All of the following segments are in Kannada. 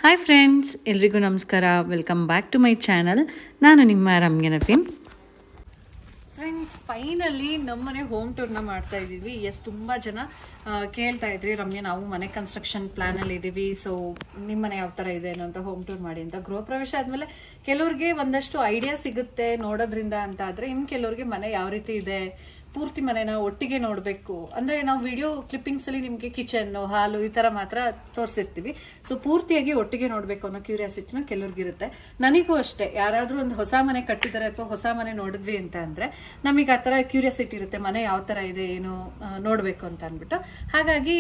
ಹಾಯ್ ಫ್ರೆಂಡ್ಸ್, ಎಲ್ರಿಗೂ ನಮಸ್ಕಾರ. Welcome back to my channel. ನಾನು ನಿಮ್ಮ ರಮ್ಯ ನವೀನ್. ಫ್ರೆಂಡ್ಸ್, ಫೈನಲಿ ನಮ್ಮನೆ ಹೋಮ್ ಟೂರ್ನ ಮಾಡ್ತಾ ಇದ್ದೀವಿ. ತುಂಬ ಜನ ಕೇಳ್ತಾ ಇದ್ರಿ, ರಮ್ಯ ನಾವು ಮನೆ ಕನ್ಸ್ಟ್ರಕ್ಷನ್ ಪ್ಲಾನಲ್ಲಿ ಇದ್ದೀವಿ, ಸೊ ನಿಮ್ಮ ಮನೆ ಯಾವ ಥರ ಇದೆ ಅಂತ ಹೋಮ್ ಟೂರ್ ಮಾಡಿ ಅಂತ. ಗೃಹ ಪ್ರವೇಶ ಆದಮೇಲೆ ಕೆಲವ್ರಿಗೆ ಒಂದಷ್ಟು ಐಡಿಯಾ ಸಿಗುತ್ತೆ ನೋಡೋದ್ರಿಂದ ಅಂತ ಆದರೆ, ಇನ್ನು ಕೆಲವ್ರಿಗೆ ಮನೆ ಯಾವ ರೀತಿ ಇದೆ ಪೂರ್ತಿ ಮನೆನ ಒಟ್ಟಿಗೆ ನೋಡಬೇಕು ಅಂದರೆ, ನಾವು ವಿಡಿಯೋ ಕ್ಲಿಪ್ಪಿಂಗ್ಸಲ್ಲಿ ನಿಮಗೆ ಕಿಚನ್ನು, ಹಾಲು ಈ ಥರ ಮಾತ್ರ ತೋರಿಸಿರ್ತೀವಿ. ಸೊ ಪೂರ್ತಿಯಾಗಿ ಒಟ್ಟಿಗೆ ನೋಡಬೇಕು ಅನ್ನೋ ಕ್ಯೂರಿಯಾಸಿಟಿನ ಕೆಲವ್ರಿಗಿರುತ್ತೆ. ನನಗೂ ಅಷ್ಟೇ, ಯಾರಾದರೂ ಒಂದು ಹೊಸ ಮನೆ ಕಟ್ಟಿದ್ದಾರೆ ಅಥವಾ ಹೊಸ ಮನೆ ನೋಡಿದ್ವಿ ಅಂತ ಅಂದರೆ ನಮಗೆ ಆ ಥರ ಕ್ಯೂರಿಯಾಸಿಟಿ ಇರುತ್ತೆ, ಮನೆ ಯಾವ ಥರ ಇದೆ ಏನು ನೋಡಬೇಕು ಅಂತ ಅಂದ್ಬಿಟ್ಟು. ಹಾಗಾಗಿ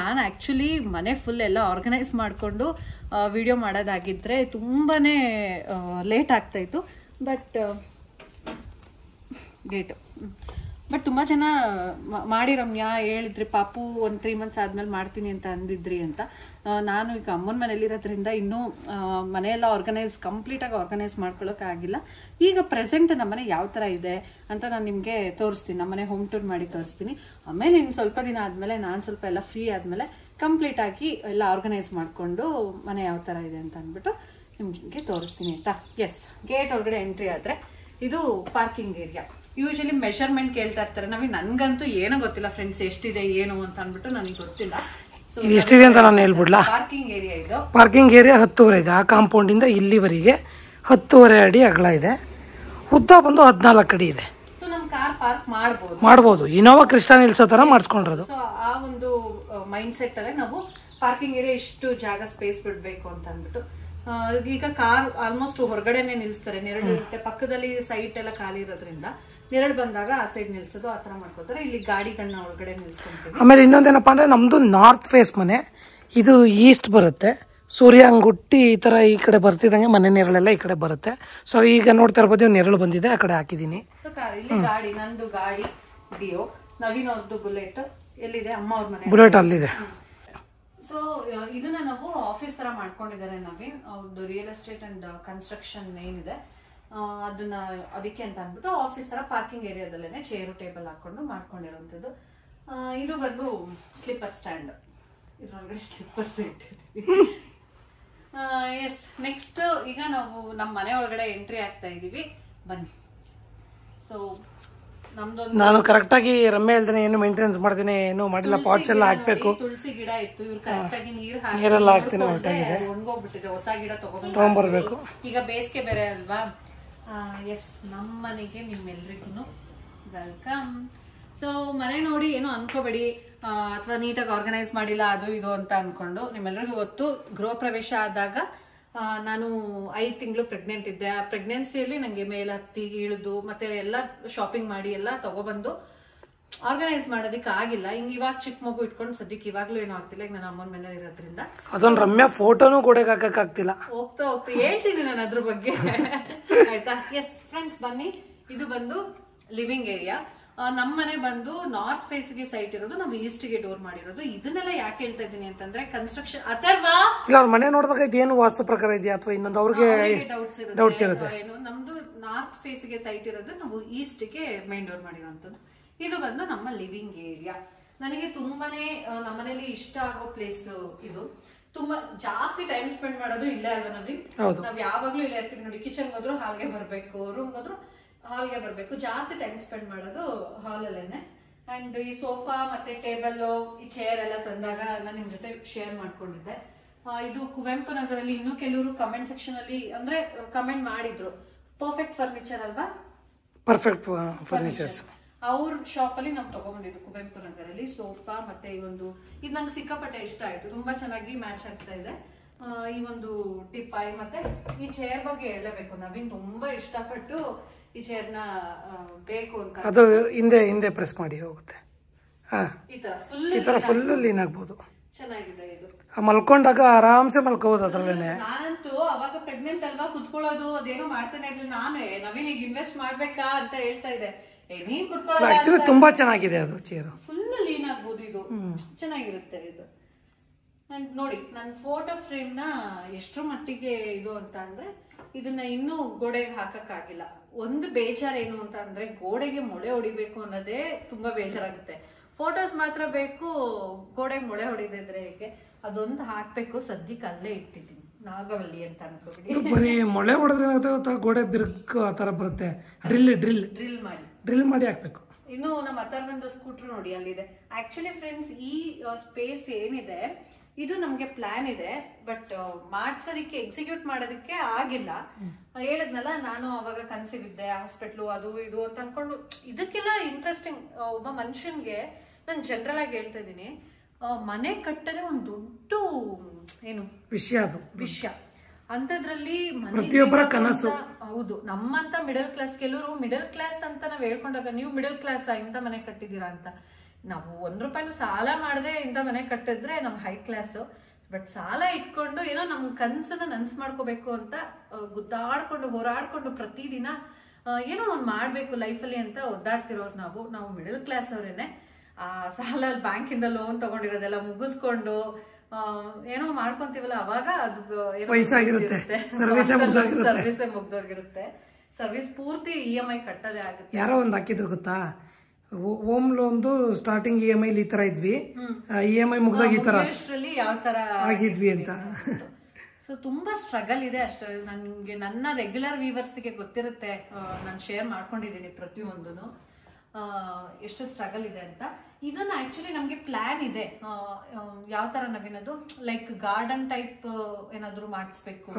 ನಾನು ಆ್ಯಕ್ಚುಲಿ ಮನೆ ಫುಲ್ ಎಲ್ಲ ಆರ್ಗನೈಸ್ ಮಾಡಿಕೊಂಡು ವಿಡಿಯೋ ಮಾಡೋದಾಗಿದ್ದರೆ ತುಂಬಾ ಲೇಟ್ ಆಗ್ತಾಯಿತ್ತು. ಬಟ್ ತುಂಬ ಜನ ಮಾಡಿ ರಮ್ಯ ಹೇಳಿದ್ರಿ, ಪಾಪು ಒಂದು 3 months ಆದಮೇಲೆ ಮಾಡ್ತೀನಿ ಅಂತ ಅಂದಿದ್ರಿ ಅಂತ. ನಾನು ಈಗ ಅಮ್ಮನ ಮನೇಲಿರೋದ್ರಿಂದ ಇನ್ನೂ ಮನೆಯೆಲ್ಲ ಕಂಪ್ಲೀಟಾಗಿ ಆರ್ಗನೈಸ್ ಮಾಡ್ಕೊಳ್ಳೋಕ್ಕಾಗಿಲ್ಲ. ಈಗ ಪ್ರೆಸೆಂಟ್ ನಮ್ಮನೆ ಯಾವ ಥರ ಇದೆ ಅಂತ ನಾನು ನಿಮಗೆ ತೋರಿಸ್ತೀನಿ, ನಮ್ಮನೆ ಹೋಮ್ ಟೂರ್ ಮಾಡಿ ತೋರಿಸ್ತೀನಿ. ಆಮೇಲೆ ಇನ್ನು ಸ್ವಲ್ಪ ದಿನ ಆದಮೇಲೆ ನಾನು ಸ್ವಲ್ಪ ಎಲ್ಲ ಫ್ರೀ ಆದಮೇಲೆ ಕಂಪ್ಲೀಟಾಗಿ ಎಲ್ಲ ಆರ್ಗನೈಸ್ ಮಾಡಿಕೊಂಡು ಮನೆ ಯಾವ ಥರ ಇದೆ ಅಂತ ಅಂದ್ಬಿಟ್ಟು ನಿಮಗೆ ತೋರಿಸ್ತೀನಿ ಆಯಿತಾ. ಎಸ್, ಗೇಟ್ ಒಳಗಡೆ ಎಂಟ್ರಿ ಆದರೆ ಇದು ಪಾರ್ಕಿಂಗ್ ಏರಿಯಾ. ಯೂಶಲಿ ಮೆಷರ್ಮೆಂಟ್ ಕೇಳ್ತಾ ಇರ್ತಾರೆ. ನನ್ಗಂತೂ ಏನೂ ಗೊತ್ತಿಲ್ಲ ಫ್ರೆಂಡ್ಸ್, ಎಷ್ಟಿದೆ ಏನು ಅಂತ ಅಂದ್ಬಿಟ್ಟು ನನಗೆ ಗೊತ್ತಿಲ್ಲ. ಎಷ್ಟಿದೆ ಅಂತ ನಾನು ಹೇಳ್ಬಿಡ್ಲಾ. ಪಾರ್ಕಿಂಗ್ ಏರಿಯಾ ಇದು. ಪಾರ್ಕಿಂಗ್ ಏರಿಯಾ 10.5 ಇದೆ. ಆ ಕಾಂಪೌಂಡ್ ಇಂದ ಇಲ್ಲಿವರೆಗೆ 10.5 ಅಡಿ ಅಗಲ ಇದೆ. ಉದ್ದ ಬಂದು 14 ಅಡಿ ಇದೆ. ಸೊ ನಮ್ ಕಾರ್ ಪಾರ್ಕ್ ಮಾಡ್ಬೋದು. ಇನೋವಾ ಕ್ರಿಸ್ಟಾ ನಿಲ್ಸೋ ತರ ಮಾಡಿಸ್ಕೊಂಡಿರೋದು. ಸೊ ಆ ಒಂದು ಮೈಂಡ್ ಸೆಟ್ ಅಲ್ಲೇ ನಾವು ಪಾರ್ಕಿಂಗ್ ಏರಿಯಾ ಇಷ್ಟು ಜಾಗ ಸ್ಪೇಸ್ ಬಿಡ್ಬೇಕು ಅಂತ ಅಂದ್ಬಿಟ್ಟು, ಈಗ ಕಾರ್ ಆಲ್ಮೋಸ್ಟ್ ಹೊರಗಡೆನೆ ನಿಲ್ಸ್ತಾರೆ. ನೆರಳು ಇರುತ್ತೆ, ಪಕ್ಕದಲ್ಲಿ ಸೈಟ್ ಎಲ್ಲ ಖಾಲಿ ಇರೋದ್ರಿಂದ ನೆರಳು ಬಂದಾಗ ಆ ಸೈಡ್ ನಿಲ್ಸೋದು, ಆ ತರ ಮಾಡ್ಕೋತಾರೆ. ಇಲ್ಲಿ ಗಾಡಿಗಳನ್ನ ಒಳಗಡೆ ನಿಲ್ಸ್ಕೊಂತೀವಿ. ಆಮೇಲೆ ಇನ್ನೊಂದೇನಪ್ಪ ಅಂದ್ರೆ, ನಮ್ದು ನಾರ್ತ್ ಫೇಸ್ ಮನೆ, ಇದು ಈಸ್ಟ್ ಬರುತ್ತೆ. ಸೂರ್ಯ ಹಂಗುಟ್ಟಿ ಈ ತರ ಈ ಕಡೆ ಬರ್ತಿದಂಗೆ ಮನೆ ನೆರಳೆಲ್ಲ ಈ ಕಡೆ ಬರುತ್ತೆ. ಸೊ ಈಗ ನೋಡ್ತಾ ಇರ್ಬೋದು, ನೆರಳು ಬಂದಿದೆ, ಆ ಕಡೆ ಹಾಕಿದೀನಿ. ಸೊ ಇಲ್ಲಿ ಗಾಡಿ, ನಂದು ಗಾಡಿ ಡಿಯೋ, ನವೀನ್ ಅವ್ರದ್ದು ಬುಲೆಟ್ ಎಲ್ಲಿದೆ, ಅಮ್ಮ ಅವ್ರ ಮನೆ ಬುಲೆಟ್ ಅಲ್ಲಿದೆ. ಸೊ ಇದನ್ನ ನಾವು ಆಫೀಸ್ ತರ ಮಾಡ್ಕೊಂಡಿದ್ದಾರೆ ನವೀನ್. ಅವ್ರದ್ದು ರಿಯಲ್ ಎಸ್ಟೇಟ್ ಅಂಡ್ ಕನ್ಸ್ಟ್ರಕ್ಷನ್ ಏನಿದೆ ಅದನ್ನ ಅದಕ್ಕೆ ಅಂತ ಅಂದ್ಬಿಟ್ಟು ಆಫೀಸ್ ತರ ಪಾರ್ಕಿಂಗ್ ಏರಿಯಾದಲ್ಲೇನೆ ಚೇರು ಟೇಬಲ್ ಹಾಕೊಂಡು ಮಾಡ್ಕೊಂಡಿರೋಂಥದ್ದು. ಇದು ಬಂದು ಸ್ಲಿಪ್ಪರ್ ಸ್ಟ್ಯಾಂಡ್, ಇದ್ರೊಳಗಡೆ ಸ್ಲಿಪ್ಪರ್ಸ್ ಇಟ್ಟಿದ್ದೀವಿ. ಎಸ್, ನೆಕ್ಸ್ಟ್ ಈಗ ನಾವು ನಮ್ಮ ಮನೆ ಒಳಗಡೆ ಎಂಟ್ರಿ ಆಗ್ತಾ ಇದೀವಿ, ಬನ್ನಿ. ಸೊ ನಾನು ಕರೆಕ್ಟಾಗಿ ರಮ್ಯ ಹೇಳ್ದೇನೆ ಏನು ಮೇಂಟೆನೆನ್ಸ್ ಮಾಡ್ತೀನಿ, ಏನು ಮಾಡಿಲ್ಲ. ಪಾಟ್ಸ್ ಎಲ್ಲ ಹಾಕ್ಬೇಕು, ತುಳಸಿ ಗಿಡ ಇತ್ತು, ಇವ್ರು ಕರೆಕ್ಟಾಗಿ ನೀರೆಲ್ಲ ಹಾಕ್ತೀನಿ. ಒಣಗೋಗ್ಬಿಟ್ಟಿದೆ, ಹೊಸ ಗಿಡ ತಗೊಂಡ್ಬರ್ಬೇಕು. ಈಗ ಬೇಸಿಗೆ ಬೇರೆ ಅಲ್ವಾ. ಎಸ್, ನಮ್ಮ ಮನೆಗೆ ನಿಮ್ಮೆಲ್ರಿಗೂ ವೆಲ್ಕಮ್. ಸೊ ಮನೆ ನೋಡಿ ಏನು ಅನ್ಕೋಬೇಡಿ, ಅಥವಾ ನೀಟಾಗಿ ಆರ್ಗನೈಸ್ ಮಾಡಿಲ್ಲ ಅದು ಇದು ಅಂತ ಅನ್ಕೊಂಡು. ನಿಮ್ಮೆಲ್ರಿಗೂ ಗೊತ್ತು, ಗೃಹ ಪ್ರವೇಶ ಆದಾಗ ನಾನು 5 ತಿಂಗಳು ಪ್ರೆಗ್ನೆಂಟ್ ಇದ್ದೆ. ಆ ಪ್ರೆಗ್ನೆನ್ಸಿಯಲ್ಲಿ ನಂಗೆ ಮೇಲೆ ಹತ್ತಿ ಇಳಿದು ಮತ್ತೆ ಎಲ್ಲ ಶಾಪಿಂಗ್ ಮಾಡಿ ಎಲ್ಲ ತಗೊಬಂದು ಆರ್ಗನೈಸ್ ಮಾಡೋದಕ್ಕೆ ಆಗಿಲ್ಲ. ಇವಾಗ ಚಿಕ್ಕ ಮಗು ಇಟ್ಕೊಂಡು ಸದ್ಯಕ್ಕೆ ಇವಾಗ್ಲೂ ಏನೂ ಆಗ್ತಿಲ್ಲ. ಈಗ ನನ್ನ ಅಮ್ಮನ ಮನೇಲಿ ಇರೋದ್ರಿಂದ ಅದೊಂದು ರಮ್ಯ ಫೋಟೋನು ಗೋಡೆಗೆ ಹಾಕಕ್ಕಾಗ್ತಿಲ್ಲ. ಹೋಗ್ತಾ ಹೇಳ್ತೀನಿ ನಾನು ಅದ್ರ ಬಗ್ಗೆ, ಆಯ್ತಾ. ಎಸ್ ಫ್ರೆಂಡ್ಸ್, ಬನ್ನಿ. ಇದು ಬಂದು ಲಿವಿಂಗ್ ಏರಿಯಾ. ನಮ್ಮ ಮನೆ ಬಂದು ನಾರ್ತ್ ಫೇಸ್ ಗೆ ಸೈಟ್ ಇರೋದು, ನಾವು ಈಸ್ಟ್ ಗೆ ಡೋರ್ ಮಾಡಿರೋದು. ಇದನ್ನೆಲ್ಲ ಯಾಕೆ ಹೇಳ್ತಾ ಇದ್ದೀನಿ ಅಂತಂದ್ರೆ, ಕನ್ಸ್ಟ್ರಕ್ಷನ್ ಅಥವಾ ಇಲ್ಲ ಮನೆ ನೋಡಿದಾಗ ಇದೇನು ವಾಸ್ತು ಪ್ರಕಾರ ಇದೆಯಾ ಅಥವಾ ಇನ್ನೊಂದು ಅವ್ರಿಗೆ ಡೌಟ್ಸ್ ಇರುತ್ತೆ. ನಮ್ದು ನಾರ್ತ್ ಫೇಸ್ ಗೆ ಸೈಟ್ ಇರೋದು, ನಾವು ಈಸ್ಟ್ ಗೆ ಮೇನ್ ಡೋರ್ ಮಾಡಿರೋಂಥದ್ದು. ಇದು ಬಂದು ನಮ್ಮ ಲಿವಿಂಗ್ ಏರಿಯಾ. ನನಗೆ ತುಂಬಾನೇ ನಮ್ಮನೇಲಿ ಇಷ್ಟ ಆಗೋ ಪ್ಲೇಸ್ ಇದು. ತುಂಬಾ ಜಾಸ್ತಿ ಟೈಮ್ ಸ್ಪೆಂಡ್ ಮಾಡೋದು ಇಲ್ಲೇ ಅಲ್ವಾ ನವೀನ್. ನಾವ್ ಯಾವಾಗ್ಲೂ ಇಲ್ಲೇ ಇರ್ತೀವಿ ನೋಡಿ. ಕಿಚನ್ ಹೋದ್ರು ಹಾಲ್ಗೆ ಬರ್ಬೇಕು, ರೂಮ್ ಹೋದ್ರು ಹಾಲ್ಗೆ ಬರ್ಬೇಕು. ಜಾಸ್ತಿ ಟೈಮ್ ಸ್ಪೆಂಡ್ ಮಾಡೋದು ಹಾಲಲ್ಲೇನೆ. ಅಂಡ್ ಈ ಸೋಫಾ ಮತ್ತೆ ಟೇಬಲ್, ಈ ಚೇರ್ ಎಲ್ಲ ತಂದಾಗ ನಾನು ನಿಮ್ ಜೊತೆ ಶೇರ್ ಮಾಡ್ಕೊಂಡಿದ್ದೆ. ಇದು ಕುವೆಂಪು ನಗರಲ್ಲಿ. ಇನ್ನೂ ಕೆಲವರು ಕಮೆಂಟ್ ಸೆಕ್ಷನ್ ಅಲ್ಲಿ ಅಂದ್ರೆ ಕಮೆಂಟ್ ಮಾಡಿದ್ರು, ಪರ್ಫೆಕ್ಟ್ ಫರ್ನಿಚರ್ ಅಲ್ವಾ, ಪರ್ಫೆಕ್ಟ್ ಫರ್ನಿಚರ್ಸ್. ಅವ್ರ ಶಾಪ್ ಅಲ್ಲಿ ನಾವು ತಗೊಂಡ್ಬಂದಿದ್ದು ಕುವೆಂಪು ನಗರಲ್ಲಿ ಸೋಫಾ. ಮತ್ತೆ ಈ ಒಂದು ಇದು ನಂಗೆ ಸಿಕ್ಕಾಪಟ್ಟೆ ಇಷ್ಟ ಆಯ್ತು, ತುಂಬಾ ಚೆನ್ನಾಗಿ ಮ್ಯಾಚ್ ಆಗ್ತಾ ಇದೆ. ಈ ಒಂದು ಟಿಪಾಯ್ ಮತ್ತೆ ಈ ಚೇರ್ ಬಗ್ಗೆ ಹೇಳಬೇಕು. ನವೀನ್ ತುಂಬಾ ಇಷ್ಟಪಟ್ಟು ಈ ಚೇರ್ನ ಬೇಕು ಅಂತ. ಅದು ಹಿಂದೆ ಪ್ರೆಸ್ ಮಾಡಿ ಹೋಗುತ್ತೆ. ಈ ತರ ಫುಲ್ ಲೀನ್ ಆಗ್ಬೋದು. ಚೆನ್ನಾಗಿದೆ ಇದು. ಮಲ್ಕೊಂಡಾಗ ಆರಾಮ್ಸೆ ಮಲ್ಕೋಬಹುದು ಅದ್ರಲ್ಲೇನೆ. ನಾನಂತೂ ಅವಾಗ ಪ್ರೆಗ್ನೆಂಟ್ ಅಲ್ವಾ, ಕುತ್ಕೊಳ್ಳೋದು ಅದೇನೋ ಮಾಡ್ತಾನೆ ಇರ್ಲಿಲ್ಲ. ನಾನು ನವೀನ್ ಈಗ ಇನ್ವೆಸ್ಟ್ ಮಾಡ್ಬೇಕಾ ಅಂತ ಹೇಳ್ತಾ ಇದ್ದೆ. ನೀನ್ ಕುತ್ಕೊಳ್ಳೋದು ಆಕ್ಚುಲಿ ತುಂಬಾ ಚೆನ್ನಾಗಿದೆ ಅದು ಚೇರ್. ಫುಲ್ ಲೀನ್ ಆಗ್ಬೋದು, ಇದು ಚೆನ್ನಾಗಿರುತ್ತೆ ಇದು. ನೋಡಿ, ನನ್ನ ಫೋಟೋ ಫ್ರೇಮ್ ನ ಎಷ್ಟರ ಮಟ್ಟಿಗೆ ಇದು ಅಂತ ಅಂದ್ರೆ, ಇದನ್ನ ಇನ್ನೂ ಗೋಡೆಗೆ ಹಾಕಕ್ಕಾಗಿಲ್ಲ. ಒಂದು ಬೇಜಾರೇನು ಅಂತ ಅಂದ್ರೆ, ಗೋಡೆಗೆ ಮೊಳೆ ಹೊಡಿಬೇಕು ಅನ್ನೋದೇ ತುಂಬಾ ಬೇಜಾರಾಗುತ್ತೆ. ಫೋಟೋಸ್ ಮಾತ್ರ ಬೇಕು, ಗೋಡೆಗೆ ಮೊಳೆ ಹೊಡಿದಿದ್ರೆ ಹೇಗೆ, ಅದೊಂದು ಹಾಕ್ಬೇಕು. ಸದ್ಯಕ್ಕೆ ಅಲ್ಲೇ ಇಟ್ಟಿದ್ದೀನಿ ನಾಗವಲ್ಲಿ ಅಂತ ಅನ್ಕೋಬಿಡಿ. ಇದು ಬರೀ ಮೊಳೆ ಹೊಡೆದ್ರೆ ಏನಾಗುತ್ತೆ ಗೊತ್ತಾ, ಗೋಡೆ ಬಿರುಕು ಆ ಥರ ಬರುತ್ತೆ. ಡ್ರಿಲ್ ಮಾಡಿ ಹಾಕ್ಬೇಕು. ಇನ್ನು ನಮ್ಮ ಅಥರ್ವೊಂದು ಸ್ಕೂಟರ್ ನೋಡಿ ಅಲ್ಲಿದೆ. ಆಕ್ಚುಲಿ ಫ್ರೆಂಡ್ಸ್, ಈ ಸ್ಪೇಸ್ ಏನಿದೆ ಇದು ನಮ್ಗೆ ಪ್ಲಾನ್ ಇದೆ, ಬಟ್ ಮಾಡ್ಸೋದಕ್ಕೆ ಎಕ್ಸಿಕ್ಯೂಟ್ ಮಾಡೋದಕ್ಕೆ ಆಗಿಲ್ಲ. ಹೇಳಿದ್ನಲ್ಲ ನಾನು ಅವಾಗ ಕನ್ಸಿವಿದ್ದೆ, ಹಾಸ್ಪಿಟ್ಲು ಅದು ಇದು ಅಂತ ಅನ್ಕೊಂಡು. ಇದಕ್ಕೆಲ್ಲ ಇಂಟ್ರೆಸ್ಟಿಂಗ್ ಒಬ್ಬ ಮನುಷ್ಯನ್ಗೆ ನಾನು ಜನರಲ್ ಆಗಿ ಹೇಳ್ತಾ ಇದ್ದೀನಿ, ಮನೆ ಕಟ್ಟದೆ ಒಂದು ದೊಡ್ಡ ಏನು ವಿಷಯ ಅಂತದ್ರಲ್ಲಿ ಪ್ರತಿಯೊಬ್ಬರ ಕನಸು. ಹೌದು, ನಮ್ಮಂತ ಮಿಡಲ್ ಕ್ಲಾಸ್, ಕೆಲವರು ಮಿಡಲ್ ಕ್ಲಾಸ್ ಅಂತ ನಾವ್ ಹೇಳ್ಕೊಂಡಾಗ ನೀವು ಮಿಡಲ್ ಕ್ಲಾಸ್ ಇಂತ ಮನೆ ಕಟ್ಟಿದೀರಾ ಅಂತ. ನಾವು ₹1 ಸಾಲ ಮಾಡದೆ ಇಂತ ಮನೆ ಕಟ್ಟಿದ್ರೆ ನಮ್ ಹೈ ಕ್ಲಾಸ್. ಬಟ್ ಸಾಲ ಇಟ್ಕೊಂಡು ಏನೋ ನಮ್ ಕನ್ಸನ್ನ ನನ್ಸ್ ಮಾಡ್ಕೋಬೇಕು ಅಂತ ಗುದ್ದಾಡ್ಕೊಂಡು ಹೋರಾಡ್ಕೊಂಡು ಪ್ರತಿದಿನ ಏನೋ ಒಂದ್ ಮಾಡ್ಬೇಕು ಲೈಫಲ್ಲಿ ಅಂತ ಒದ್ದಾಡ್ತಿರೋರು ನಾವು ಮಿಡಲ್ ಕ್ಲಾಸ್ ಅವ್ರೇನೆ. ಆ ಸಾಲ ಬ್ಯಾಂಕಿಂದ ಲೋನ್ ತಗೊಂಡಿರೋದೆಲ್ಲ ಮುಗಿಸ್ಕೊಂಡು ಏನೋ ಮಾಡ್ಕೊಂತೀವಲ್ಲ, ಅವಾಗ ಅದು ವಯಸ್ಸಾಗಿರುತ್ತೆ, ಸರ್ವಿಸೇ ಮುಗ್ದೋಗಿರುತ್ತೆ. ಸರ್ವಿಸ್ ಪೂರ್ತಿ EMI ಕಟ್ಟೋದೇ ಆಗುತ್ತೆ. ಯಾರೋ ಒಂದ್ ಹಾಕಿದ್ರು ಗೊತ್ತಾ, ಹೋಮ್ ಲೋನ್ದು ಸ್ಟಾರ್ಟಿಂಗ್ EMI ಈ ತರ ಇದ್ವಿ, EMI ಮುಗ್ದಾಗ ಈ ತರ ಯಾವ ತರ ಆಗಿದ್ವಿ ಅಂತ. ಸೊ ತುಂಬಾ ಸ್ಟ್ರಗಲ್ ಇದೆ ಅಷ್ಟೇ. ನನ್ಗೆ ನನ್ನ ರೆಗ್ಯುಲರ್ ವ್ಯೂವರ್ಸ್ಗೆ ಗೊತ್ತಿರುತ್ತೆ, ನಾನು ಶೇರ್ ಮಾಡ್ಕೊಂಡಿದ್ದೀನಿ ಪ್ರತಿಯೊಂದನ್ನು ಎಷ್ಟು ಸ್ಟ್ರಗಲ್ ಇದೆ ಅಂತ. ಇದನ್ನ ಆಕ್ಚುಲಿ ನಮ್ಗೆ ಪ್ಲಾನ್ ಇದೆ, ಯಾವ ತರ ನವೀನದು ಲೈಕ್ ಗಾರ್ಡನ್ ಟೈಪ್ ಏನಾದ್ರು ಮಾಡಿಸ್ಬೇಕು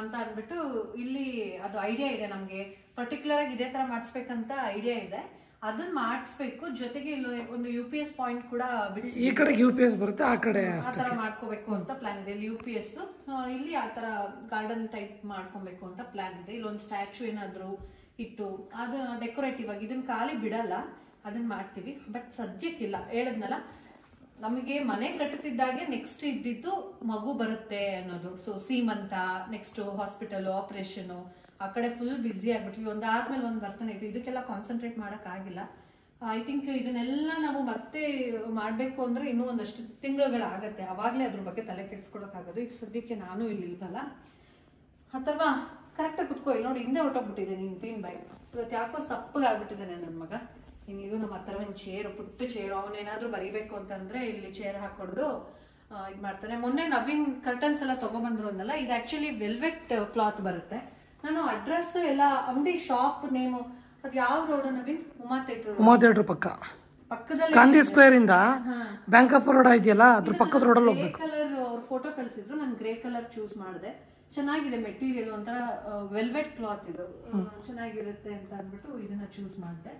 ಅಂತ ಅನ್ಬಿಟ್ಟು ಇಲ್ಲಿ ಅದು ಐಡಿಯಾ ಇದೆ ನಮ್ಗೆ. ಪರ್ಟಿಕ್ಯುಲರ್ ಆಗಿ ಇದೇ ತರ ಮಾಡಿಸ್ಬೇಕಂತ ಐಡಿಯಾ ಇದೆ, ಅದನ್ನ ಮಾಡಿಸ್ಬೇಕು. ಜೊತೆಗೆ ಇಲ್ಲಿ ಒಂದು UPS ಪಾಯಿಂಟ್ ಕೂಡ ಬಿಡಿಸಿ, ಈ ಕಡೆ UPS ಬರುತ್ತೆ, ಆ ಕಡೆ ಆ ತರ ಮಾಡ್ಕೋಬೇಕು ಅಂತ ಪ್ಲಾನ್ ಇದೆ. ಇಲ್ಲಿ UPS, ಇಲ್ಲಿ ಆ ತರ ಗಾರ್ಡನ್ ಟೈಪ್ ಮಾಡ್ಕೊಬೇಕು ಅಂತ ಪ್ಲಾನ್ ಇದೆ. ಇಲ್ಲೊಂದು ಸ್ಟ್ಯಾಚು ಏನಾದ್ರು ಇಟ್ಟು ಅದು ಡೆಕೋರೇಟಿವ್ ಆಗಿ, ಇದನ್ನ ಖಾಲಿ ಬಿಡಲ್ಲ, ಅದನ್ನ ಮಾಡ್ತೀವಿ. ಬಟ್ ಸದ್ಯಕ್ಕಿಲ್ಲ, ಹೇಳದ್ನಲ್ಲ ನಮಗೆ ಮನೆ ಕಟ್ಟುತ್ತಿದ್ದಾಗೆ ನೆಕ್ಸ್ಟ್ ಇದ್ದಿದ್ದು ಮಗು ಬರುತ್ತೆ ಅನ್ನೋದು. ಸೊ ಸೀಮಂತ, ನೆಕ್ಸ್ಟ್ ಹಾಸ್ಪಿಟಲ್, ಆಪರೇಷನ್, ಆ ಕಡೆ ಫುಲ್ ಬ್ಯುಸಿ ಆಗ್ಬಿಟ್ವಿ. ಒಂದಾದ್ಮೇಲೆ ಒಂದ್ ಬರ್ತಾನೆ ಇತ್ತು, ಇದಕ್ಕೆಲ್ಲ ಕಾನ್ಸಂಟ್ರೇಟ್ ಮಾಡಕ್ ಆಗಿಲ್ಲ. ಐ ಥಿಂಕ್ ಇದನ್ನೆಲ್ಲ ನಾವು ಮತ್ತೆ ಮಾಡ್ಬೇಕು ಅಂದ್ರೆ ಇನ್ನೂ ಒಂದಷ್ಟು ತಿಂಗಳುಗಳಾಗತ್ತೆ, ಅವಾಗ್ಲೇ ಅದ್ರ ಬಗ್ಗೆ ತಲೆ ಕೆಡ್ಸ್ಕೊಳಕ್ ಆಗೋದು. ಈಗ ಸದ್ಯಕ್ಕೆ ನಾನು ಇಲ್ಲಿ ಇಲ್ವಲ್ಲ. ಅಥವಾ ಕರೆಕ್ಟಾಗಿ ಕುತ್ಕೋ, ಇಲ್ಲಿ ನೋಡಿ ಹಿಂದೆ ಹೊಟ್ಟೋಗ್ಬಿಟ್ಟಿದೆ ನಿನ್ ತೀನ್ ಬಾಯಿ. ಇವತ್ತು ಯಾಕೋ ಸಪ್ಪಗಾಗ್ಬಿಟ್ಟಿದ್ದಾನೆ ನನ್ನ ಮಗ. ಇನ್ನಿದು ನಮ್ಮ ಹತ್ರ ಒಂದು ಚೇರು, ಪುಟ್ಟ ಚೇರು, ಅವನೇನಾದ್ರೂ ಬರಿಬೇಕು ಅಂತಂದ್ರೆ ಇಲ್ಲಿ ಚೇರ್ ಹಾಕೊಂಡು ಇದ್ ಮಾಡ್ತಾನೆ. ಮೊನ್ನೆ ನವೀನ್ ಕರ್ಟನ್ಸ್ ಎಲ್ಲ ತಗೊಬಂದ್ರು ಅನ್ನಲ್ಲ, ಇದು ಆಕ್ಚುಲಿ ವೆಲ್ವೆಟ್ ಕ್ಲಾತ್ ಬರುತ್ತೆ. ನಾನು ಅಡ್ರೆಸ್ ಎಲ್ಲ ಅಂಗಡಿ ಶಾಪ್ ನೇಮು ಅದು ಯಾವ ರೋಡ್ ನವೀನ್? ಉಮಾ ಥಿಯೇಟರ್ ಪಕ್ಕದಲ್ಲಿ ಗಾಂಧಿ ಸ್ಕ್ವೇರ್ ಇಂದ ಬ್ಯಾಂಕ್ ಆಫ್ ಬರೋಡಾ ಇದೆಯಲ್ಲ, ಅದ್ರ ಪಕ್ಕದ ರೋಡಲ್ಲಿ ಹೋಗ್ಬೇಕು. ಕಲರ್ ಅವ್ರ ಫೋಟೋ ಕಳಿಸಿದ್ರು, ನಾನು ಗ್ರೇ ಕಲರ್ ಚೂಸ್ ಮಾಡಿದೆ. ಚೆನ್ನಾಗಿದೆ ಮೆಟೀರಿಯಲ್, ಒಂಥರ ವೆಲ್ವೆಟ್ ಕ್ಲಾತ್ ಇದು, ಚೆನ್ನಾಗಿರುತ್ತೆ ಅಂತ ಅಂದ್ಬಿಟ್ಟು ಇದನ್ನ ಚೂಸ್ ಮಾಡಿದೆ.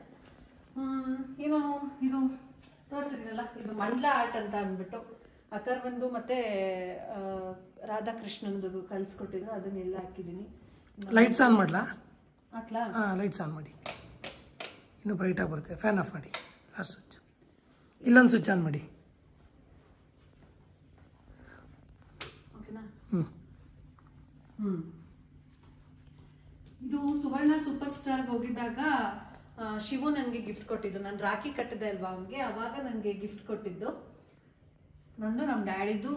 ಏನು ಇದು ತೋರಿಸಿದ್ನಲ್ಲ, ಇದು ಮಂಡ್ಲ ಆರ್ಟ್ ಅಂತ ಅಂದ್ಬಿಟ್ಟು ಅಥರ್ವೊಂದು ಮತ್ತೆ ರಾಧಾಕೃಷ್ಣಂದು ಕಳ್ಸಿಕೊಟ್ಟಿದ್ರು, ಅದನ್ನೆಲ್ಲ ಹಾಕಿದ್ದೀನಿ. ಲೈಟ್ಸ್ ಆನ್ ಮಾಡ್ಲಾ? ಹಾಕ್ಲಾ? ಲೈಟ್ಸ್ ಆನ್ ಮಾಡಿ, ಇನ್ನು ಬ್ರೈಟ್ ಆಗಿ ಬರುತ್ತೆ. ಫ್ಯಾನ್ ಆಫ್ ಮಾಡಿ, ಲಾಸ್ಟ್ ಸ್ವಿಚ್, ಇಲ್ಲೊಂದು ಸ್ವಿಚ್ ಆನ್ ಮಾಡಿ. ಓಕೆನಾ? ಇದು ಸುವರ್ಣ ಸೂಪರ್ ಸ್ಟಾರ್ಗೆ ಹೋಗಿದ್ದಾಗ ಶಿವು ನನಗೆ ಗಿಫ್ಟ್ ಕೊಟ್ಟಿದ್ದು. ನಾನು ರಾಖಿ ಕಟ್ಟಿದೆ ಅಲ್ವಾ ಅವನಿಗೆ, ಅವಾಗ ನನಗೆ ಗಿಫ್ಟ್ ಕೊಟ್ಟಿದ್ದು. ನಂದು ನಮ್ಮ ಡ್ಯಾಡಿದು.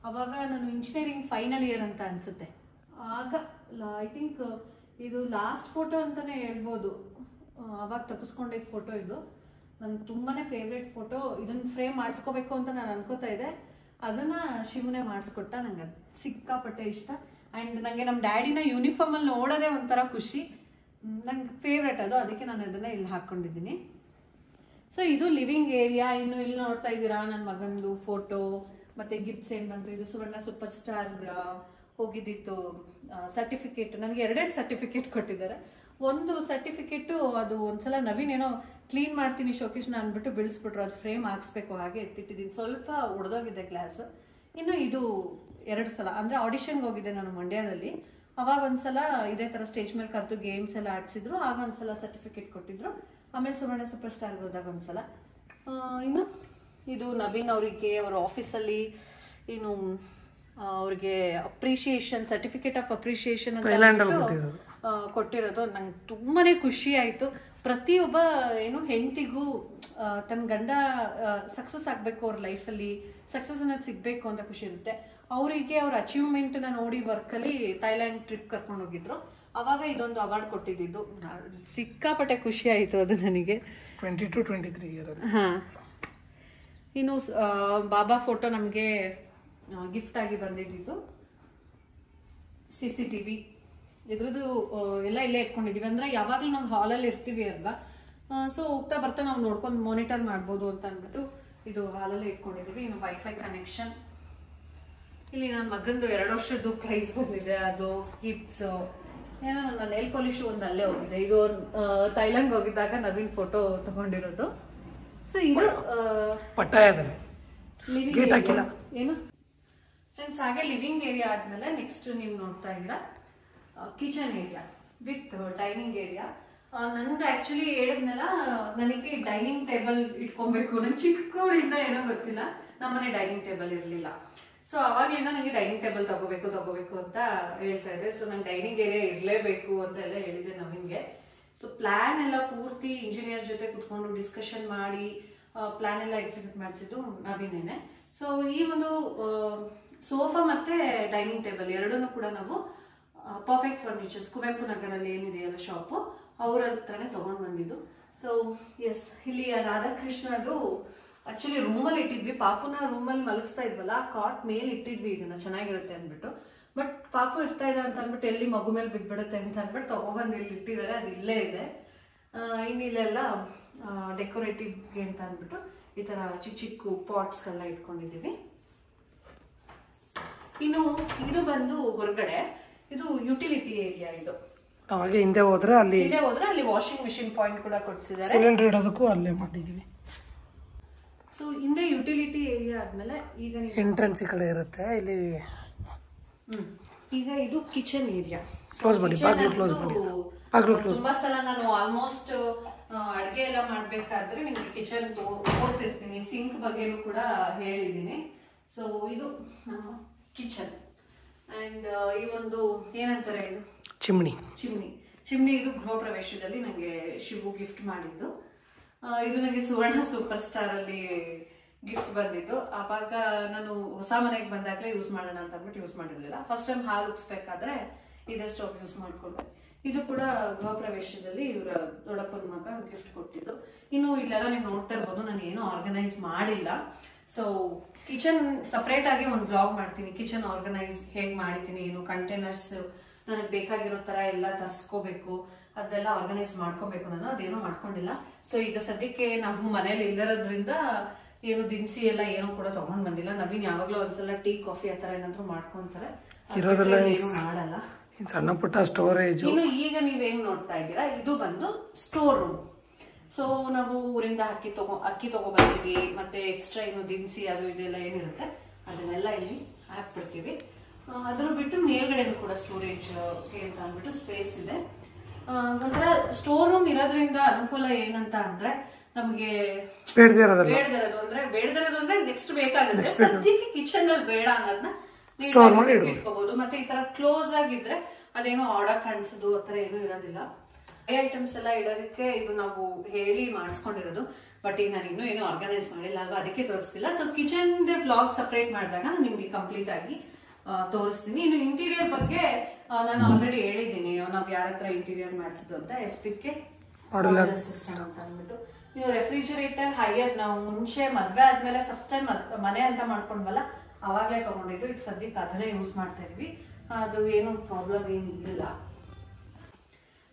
ಅವಾಗ ನಾನು ಇಂಜಿನಿಯರಿಂಗ್ ಫೈನಲ್ ಇಯರ್ ಅಂತ ಅನ್ಸುತ್ತೆ. ಆಗ ಐ ಥಿಂಕ್ ಇದು ಲಾಸ್ಟ್ ಫೋಟೋ ಅಂತಾನೆ ಹೇಳ್ಬೋದು. ಅವಾಗ ತಪ್ಪಿಸ್ಕೊಂಡಿದ್ದ ಫೋಟೋ ಇದು. ನನ್ಗೆ ತುಂಬಾನೇ ಫೇವ್ರೇಟ್ ಫೋಟೋ. ಇದನ್ನ ಫ್ರೇಮ್ ಮಾಡಿಸ್ಕೋಬೇಕು ಅಂತ ನಾನು ಅನ್ಕೋತಾ ಇದ್ದೆ, ಅದನ್ನ ಶಿವನೇ ಮಾಡಿಸ್ಕೊಟ್ಟ. ನಂಗೆ ಅದು ಸಿಕ್ಕಾಪಟ್ಟೆ ಇಷ್ಟ. ಆ್ಯಂಡ್ ನನಗೆ ನಮ್ಮ ಡ್ಯಾಡಿನ ಯೂನಿಫಾರ್ಮಲ್ಲಿ ನೋಡೋದೇ ಒಂಥರ ಖುಷಿ, ನಂಗೆ ಫೇವ್ರೇಟ್ ಅದು. ಅದಕ್ಕೆ ನಾನು ಅದನ್ನ ಇಲ್ಲಿ ಹಾಕ್ಕೊಂಡಿದ್ದೀನಿ. ಸೊ ಇದು ಲಿವಿಂಗ್ ಏರಿಯಾ. ಇನ್ನು ಇಲ್ಲಿ ನೋಡ್ತಾ ಇದ್ದೀರಾ ನನ್ನ ಮಗಂದು ಫೋಟೋ, ಮತ್ತೆ ಗಿಫ್ಟ್ಸ್ ಏನ್ ಬಂತು. ಇದು ಸುವರ್ಣ ಸೂಪರ್ ಸ್ಟಾರ್ ಹೋಗಿದ್ದಿತ್ತು ಸರ್ಟಿಫಿಕೇಟ್. ನನಗೆ 2 ಸರ್ಟಿಫಿಕೇಟ್ ಕೊಟ್ಟಿದ್ದಾರೆ. ಒಂದು ಸರ್ಟಿಫಿಕೇಟು ಅದು ಒಂದ್ಸಲ ನವೀನ್ ಏನೋ ಕ್ಲೀನ್ ಮಾಡ್ತೀನಿ ಶೋಕೇಶ್ನ ಅಂದ್ಬಿಟ್ಟು ಬೀಳಿಸ್ಬಿಟ್ರು, ಅದು ಫ್ರೇಮ್ ಹಾಕ್ಸ್ಬೇಕು, ಹಾಗೆ ಎತ್ತಿಟ್ಟಿದ್ದೀನಿ. ಸ್ವಲ್ಪ ಒಡೆದೋಗಿದೆ ಗ್ಲಾಸ್. ಇನ್ನು ಇದು 2 ಸಲ ಅಂದ್ರೆ ಆಡಿಷನ್ಗೆ ಹೋಗಿದ್ದೆ ನಾನು ಮಂಡ್ಯದಲ್ಲಿ. ಅವಾಗ ಒಂದ್ಸಲ ಇದೇ ತರ ಸ್ಟೇಜ್ ಮೇಲೆ ಕರೆದು ಗೇಮ್ಸ್ ಎಲ್ಲ ಆಡ್ಸಿದ್ರು, ಆಗ ಒಂದ್ಸಲ ಸರ್ಟಿಫಿಕೇಟ್ ಕೊಟ್ಟಿದ್ರು. ಆಮೇಲೆ ಸುವರ್ಣ ಸೂಪರ್ ಸ್ಟಾರ್ಗೆ ಹೋದಾಗ ಒಂದ್ಸಲ. ಇನ್ನು ಇದು ನವೀನ್ ಅವರಿಗೆ ಅವ್ರ ಆಫೀಸಲ್ಲಿ ಏನು ಅವ್ರಿಗೆ ಅಪ್ರಿಷಿಯೇಷನ್, ಸರ್ಟಿಫಿಕೇಟ್ ಆಫ್ ಅಪ್ರಿಷಿಯೇಷನ್ ಅಂತ ಕೊಟ್ಟಿರೋದು. ನಂಗೆ ತುಂಬಾನೇ ಖುಷಿ ಆಯ್ತು. ಪ್ರತಿಯೊಬ್ಬ ಏನು ಹೆಂಡತಿಗೂ ತನ್ನ ಗಂಡ ಸಕ್ಸಸ್ ಆಗ್ಬೇಕು, ಅವ್ರ ಲೈಫಲ್ಲಿ ಸಕ್ಸಸ್ ಅನ್ನೋದು ಸಿಗ್ಬೇಕು ಅಂತ ಖುಷಿ ಇರುತ್ತೆ. ಅವರಿಗೆ ಅವ್ರ ಅಚೀವ್ಮೆಂಟ್ ನ ನೋಡಿ ವರ್ಕಲ್ಲಿ ಥೈಲ್ಯಾಂಡ್ ಟ್ರಿಪ್ ಕರ್ಕೊಂಡು ಹೋಗಿದ್ರು. ಅವಾಗ ಇದೊಂದು ಅವಾರ್ಡ್ ಕೊಟ್ಟಿದ್ದು. ಸಿಕ್ಕಾಪಟ್ಟೆ ಖುಷಿ ಆಯ್ತು ಅದು ನನಗೆ. 22-23 ಇಯರ್. ಹಾ, ಇನ್ನು ಬಾಬಾ ಫೋಟೋ ನಮಗೆ ಗಿಫ್ಟ್ ಆಗಿ ಬಂದಿದ್ದು. CCTV ಇದ್ರದ್ದು ಎಲ್ಲ ಇಲ್ಲೇ ಇಟ್ಕೊಂಡಿದೀವಿ. ಅಂದ್ರೆ ಯಾವಾಗ್ಲೂ ನಾವು ಹಾಲಲ್ಲಿ ಇರ್ತೀವಿ ಅಲ್ವಾ, ಸೊ ಹೋಗ್ತಾ ಬರ್ತಾ ನಾವು ನೋಡ್ಕೊಂಡು ಮಾನಿಟರ್ ಮಾಡ್ಬೋದು ಅಂತ ಅಂದ್ಬಿಟ್ಟು ಇದು ಹಾಲಲ್ಲೇ ಇಟ್ಕೊಂಡಿದೀವಿ. ಇನ್ನು ವೈಫೈ ಕನೆಕ್ಷನ್, ಇಲ್ಲಿ ನನ್ನ ಮಗಂದು 2 ವರ್ಷದ್ದು ಪ್ರೈಸ್ ಬಂದಿದೆ, ಅದು ಗಿಫ್ಟ್ಸ್ ಏನೋ. ನನ್ನ ನೇಲ್ ಪಾಲಿಶ್ ಒಂದು ಅಲ್ಲೇ ಹೋಗಿದೆ. ಇದು ಥೈಲ್ಯಾಂಡ್ ಹೋಗಿದ್ದಾಗ ನವೀನ್ ಫೋಟೋ ತಗೊಂಡಿರೋದು. ಸೊ ಇದು ಲಿವಿಂಗ್ ಏನು ಫ್ರೆಂಡ್ಸ್. ಹಾಗೆ ಲಿವಿಂಗ್ ಏರಿಯಾ ಆದ್ಮೇಲೆ ನೆಕ್ಸ್ಟ್ ನೀವು ನೋಡ್ತಾ ಇದ್ದೀರಾ kitchen area with dining area. ನಂದು ಆಕ್ಚುಲಿ ಹೇಳಿದ್ನಲ್ಲ, ನನಗೆ ಡೈನಿಂಗ್ ಟೇಬಲ್ ಇಟ್ಕೊಬೇಕು. ನನ್ ಚಿಕ್ಕವಳಿಂದ ಏನೋ ಗೊತ್ತಿಲ್ಲ, ನಮ್ಮನೆ ಡೈನಿಂಗ್ ಟೇಬಲ್ ಇರ್ಲಿಲ್ಲ. ಸೊ ಅವಾಗ್ಲಿಂದ ನನಗೆ ಡೈನಿಂಗ್ ಟೇಬಲ್ ತಗೋಬೇಕು ಅಂತ ಹೇಳ್ತಾ ಇದ್ದೆ. ಸೊ ನಂಗೆ ಡೈನಿಂಗ್ ಏರಿಯಾ ಇರ್ಲೇಬೇಕು ಅಂತ ಎಲ್ಲ ಹೇಳಿದೆ ನವೀನ್ಗೆ. ಸೊ ಪ್ಲಾನ್ ಎಲ್ಲ ಪೂರ್ತಿ ಇಂಜಿನಿಯರ್ ಜೊತೆ ಕುತ್ಕೊಂಡು ಡಿಸ್ಕಷನ್ ಮಾಡಿ ಪ್ಲಾನ್ ಎಲ್ಲ ಎಕ್ಸಿಕ್ಯೂಟ್ ಮಾಡಿಸಿದ್ದು ನವೀನೇನೆ. ಸೊ ಈ ಒಂದು ಸೋಫಾ ಮತ್ತೆ ಡೈನಿಂಗ್ ಟೇಬಲ್ ಎರಡನ್ನೂ ಕೂಡ ನಾವು ಪರ್ಫೆಕ್ಟ್ ಫರ್ನಿಚರ್ಸ್ ಕುವೆಂಪು ನಗರಲ್ಲಿ ಏನಿದೆಯಲ್ಲ ಶಾಪು, ಅವ್ರ ಹತ್ರನೇ ತಗೊಂಡ್ ಬಂದಿದ್ದು. ಸೊ ಎಸ್, ಇಲ್ಲಿ ರಾಧಾಕೃಷ್ಣದು ಆಕ್ಚುಲಿ ರೂಮಲ್ಲಿ ಇಟ್ಟಿದ್ವಿ. ಪಾಪುನ ರೂಮಲ್ಲಿ ಮಲಗಿಸ್ತಾ ಇದ್ವಲ್ಲ, ಕಾಟ್ ಮೇಲೆ ಇಟ್ಟಿದ್ವಿ ಇದನ್ನ ಚೆನ್ನಾಗಿರುತ್ತೆ ಅಂದ್ಬಿಟ್ಟು. ಬಟ್ ಪಾಪು ಇರ್ತಾ ಇದೆ ಅಂತ ಅಂದ್ಬಿಟ್ಟು ಎಲ್ಲಿ ಮಗು ಮೇಲೆ ಬಿದ್ಬಿಡುತ್ತೆ ಅಂತ ಅಂದ್ಬಿಟ್ಟು ತಗೊಬಂದು ಇಲ್ಲಿ ಇಟ್ಟಿದ್ದಾರೆ. ಅದು ಇಲ್ಲೇ ಇದೆ. ಇನ್ನಿಲ್ಲೆಲ್ಲ ಡೆಕೋರೇಟಿವ್ಗೆ ಅಂತ ಅಂದ್ಬಿಟ್ಟು ಈ ತರ ಚಿಕ್ಕ ಚಿಕ್ಕ ಪಾಟ್ಸ್ಗಳನ್ನ ಇಟ್ಕೊಂಡಿದೀವಿ. ಇನ್ನು ಇದು ಬಂದು ಹೊರಗಡೆ, ಇದು ಯುಟಿಲಿಟಿ ಏರಿಯಾ. ಇದು ಹಾಗೆ ಹಿಂದೆ ಹೋದ್ರೆ ಅಲ್ಲಿ ವಾಷಿಂಗ್ ಮಿಷಿನ್ ಪಾಯಿಂಟ್ ಕೂಡ ಕೊಡ್ಸಿದ್ದಾರೆ. ಸಿಲಿಂಡರ್ ಇಡೋದಕ್ಕೂ ಅಲ್ಲೇ ಮಾಡಿದೀವಿ. ಸೊ ಹಿಂದೆ ಯುಟಿಲಿಟಿ ಏರಿಯಾ ಆದ್ಮೇಲೆ ಈಗ ಎಂಟ್ರೆನ್ಸ್ ಈ ಕಡೆ ಇರುತ್ತೆ. ಇಲ್ಲಿ ಈಗ ಇದು ಕಿಚನ್ ಏರಿಯಾ. ಕ್ಲೋಸ್ ಮಾಡಿ, ಬಾಗಿಲು ಕ್ಲೋಸ್ ಮಾಡಿ. ತುಂಬಾ ಸಲ ನಾನು ಆಲ್ಮೋಸ್ಟ್ ಅಡ್ಗೆ ಎಲ್ಲ ಮಾಡ್ಬೇಕಾದ್ರೆ ನಿಮ್ಗೆ ಕಿಚನ್ ತೋರಿಸಿರ್ತೀನಿ, ಸಿಂಕ್ ಬಗ್ಗೆನೂ ಕೂಡ ಹೇಳಿದೀನಿ. ಸೊ ಇದು ನಮ್ಮ ಕಿಚನ್. ಅಂಡ್ ಈ ಒಂದು ಏನಂತಾರೆ, ಇದು ಚಿಮ್ನಿ. ಇದು ಗೃಹ ಪ್ರವೇಶದಲ್ಲಿ ನಂಗೆ ಶಿವು ಗಿಫ್ಟ್ ಮಾಡಿದ್ದು. ಇದು ನನಗೆ ಸುವರ್ಣ ಸೂಪರ್ ಸ್ಟಾರ್ ಅಲ್ಲಿ ಗಿಫ್ಟ್ ಬಂದಿದ್ದು. ಆವಾಗ ನಾನು ಹೊಸ ಮನೆಗೆ ಬಂದಾಗ್ಲೇ ಯೂಸ್ ಮಾಡೋಣ ಅಂತ ಅಂದ್ಬಿಟ್ಟು ಯೂಸ್ ಮಾಡಿರ್ಲಿಲ್ಲ. ಫಸ್ಟ್ ಟೈಮ್ ಹಾಲು ಉಗ್ಸ್ಬೇಕಾದ್ರೆ ಇದೇ ಸ್ಟವ್ ಯೂಸ್ ಮಾಡ್ಕೊಂಡೆ. ಇದು ಕೂಡ ಗೃಹ ಪ್ರವೇಶದಲ್ಲಿ ಇವರ ದೊಡ್ಡಪ್ಪನ ಮಗ ಗಿಫ್ಟ್ ಕೊಟ್ಟಿದ್ದು. ಇನ್ನು ಇಲ್ಲೆಲ್ಲ ನೀವು ನೋಡ್ತಾ ಇರ್ಬೋದು, ನಾನು ಏನು ಆರ್ಗನೈಸ್ ಮಾಡಿಲ್ಲ. ಸೊ ಕಿಚನ್ ಸಪರೇಟ್ ಆಗಿ ಒಂದು ವ್ಲಾಗ್ ಮಾಡ್ತೀನಿ, ಕಿಚನ್ ಆರ್ಗನೈಸ್ ಹೇಗ್ ಮಾಡಿದ್ದೀನಿ, ಏನು ಕಂಟೈನರ್ಸ್ ನನಗೆ ಬೇಕಾಗಿರೋ ತರ ಎಲ್ಲ ತರ್ಸ್ಕೋಬೇಕು, ಅದೆಲ್ಲ ಆರ್ಗನೈಸ್ ಮಾಡ್ಕೋಬೇಕು. ನಾನು ಅದೇನೋ ಮಾಡ್ಕೊಂಡಿಲ್ಲ. ಸೊ ಈಗ ಸದ್ಯಕ್ಕೆ ನಾವು ಮನೇಲಿ ಇಲ್ದಿರೋದ್ರಿಂದ ಏನು ದಿನಸಿ ಎಲ್ಲ ಏನೋ ಕೂಡ ತಗೊಂಡ್ ಬಂದಿಲ್ಲ. ನವೀನ್ ಯಾವಾಗ್ಲೂ ಒಂದ್ಸಲ ಟೀ ಕಾಫಿ ಆತರ ಏನಾದ್ರು ಮಾಡ್ಕೊಂತಾರೆ, ಏನು ಮಾಡಲ್ಲ. ಸಣ್ಣ ಪುಟ್ಟ ಸ್ಟೋರೇಜ್. ಇನ್ನು ಈಗ ನೀವೇನ್ ನೋಡ್ತಾ ಇದ್ದೀರಾ, ಇದು ಬಂದು ಸ್ಟೋರ್ ರೂಮ್. ಸೊ ನಾವು ಊರಿಂದ ಅಕ್ಕಿ ತಗೋಬರ್ತೀವಿ, ಮತ್ತೆ ಎಕ್ಸ್ಟ್ರಾ ಏನು ದಿನಸಿ ಅದು ಇದೆಲ್ಲ ಏನಿರುತ್ತೆ ಅದನ್ನೆಲ್ಲ ಇಲ್ಲಿ ಹಾಕ್ಬಿಡ್ತೀವಿ. ಅದ್ರ ಬಿಟ್ಟು ಮೇಲ್ಗಡೆನೂ ಕೂಡ ಸ್ಟೋರೇಜ್ ಅಂತ ಅಂದ್ಬಿಟ್ಟು ಸ್ಪೇಸ್ ಇದೆ. ಒಂಥರ ಸ್ಟೋರ್ ರೂಮ್ ಇರೋದ್ರಿಂದ ಅನುಕೂಲ ಏನಂತ ಅಂದ್ರೆ ನಮ್ಗೆ ಬೇಡದಿರೋದು ಅಂದ್ರೆ ನೆಕ್ಸ್ಟ್ ಬೇಕಾಗುತ್ತೆ. ಸದ್ಯಕ್ಕೆ ಕಿಚನ್ ಅಲ್ಲಿ ಬೇಡ ಅನ್ನೋದನ್ನ ಇಟ್ಕೋಬಹುದು. ಮತ್ತೆ ಈ ತರ ಕ್ಲೋಸ್ ಆಗಿದ್ರೆ ಅದೇನೋ ಆರ್ಡರ್ ಕಾಣಿಸೋದು ಆತರ ಏನೂ ಇರೋದಿಲ್ಲ. ಐಟಮ್ಸ್ ಎಲ್ಲ ಇಡೋದಕ್ಕೆ ಇದು ನಾವು ಹೇಳಿ ಮಾಡಿಸ್ಕೊಂಡಿರೋದು. ಬಟ್ ಈಗ ನಾನು ಇನ್ನೂ ಏನೂ ಆರ್ಗನೈಸ್ ಮಾಡಿಲ್ಲ ಅಲ್ವಾ, ಅದಕ್ಕೆ ತೋರಿಸ್ತಿಲ್ಲ. ಸೊ ಕಿಚನ್ ಬ್ಲಾಗ್ ಸಪರೇಟ್ ಮಾಡಿದಾಗ ನಾನು ನಿಮ್ಗೆ ಕಂಪ್ಲೀಟ್ ಆಗಿ ತೋರಿಸ್ತೀನಿ. ಇನ್ನು ಇಂಟೀರಿಯರ್ ಬಗ್ಗೆ ನಾನು ಆಲ್ರೆಡಿ ಹೇಳಿದ್ದೀನಿ, ನಾವ್ ಯಾರ ಹತ್ರ ಇಂಟೀರಿಯರ್ ಮಾಡಿಸಿದ್ದು ಅಂತ. SPK ಸಿಸ್ಟಮ್ ಅಂತ ಅಂದ್ಬಿಟ್ಟು. ಇನ್ನು ರೆಫ್ರಿಜರೇಟರ್ ಹೈಯರ್, ನಾವು ಮುಂಚೆ ಮದ್ವೆ ಆದ್ಮೇಲೆ ಫಸ್ಟ್ ಟೈಮ್ ಮನೆ ಅಂತ ಮಾಡ್ಕೊಂಡ್ವಲ್ಲ ಅವಾಗ್ಲೇ ತಗೊಂಡಿದ್ದು. ಈಗ ಸದ್ಯಕ್ಕೆ ಅದನ್ನೇ ಯೂಸ್ ಮಾಡ್ತಾ ಇದೀವಿ, ಅದು ಏನು ಪ್ರಾಬ್ಲಮ್ ಏನಿಲ್ಲ.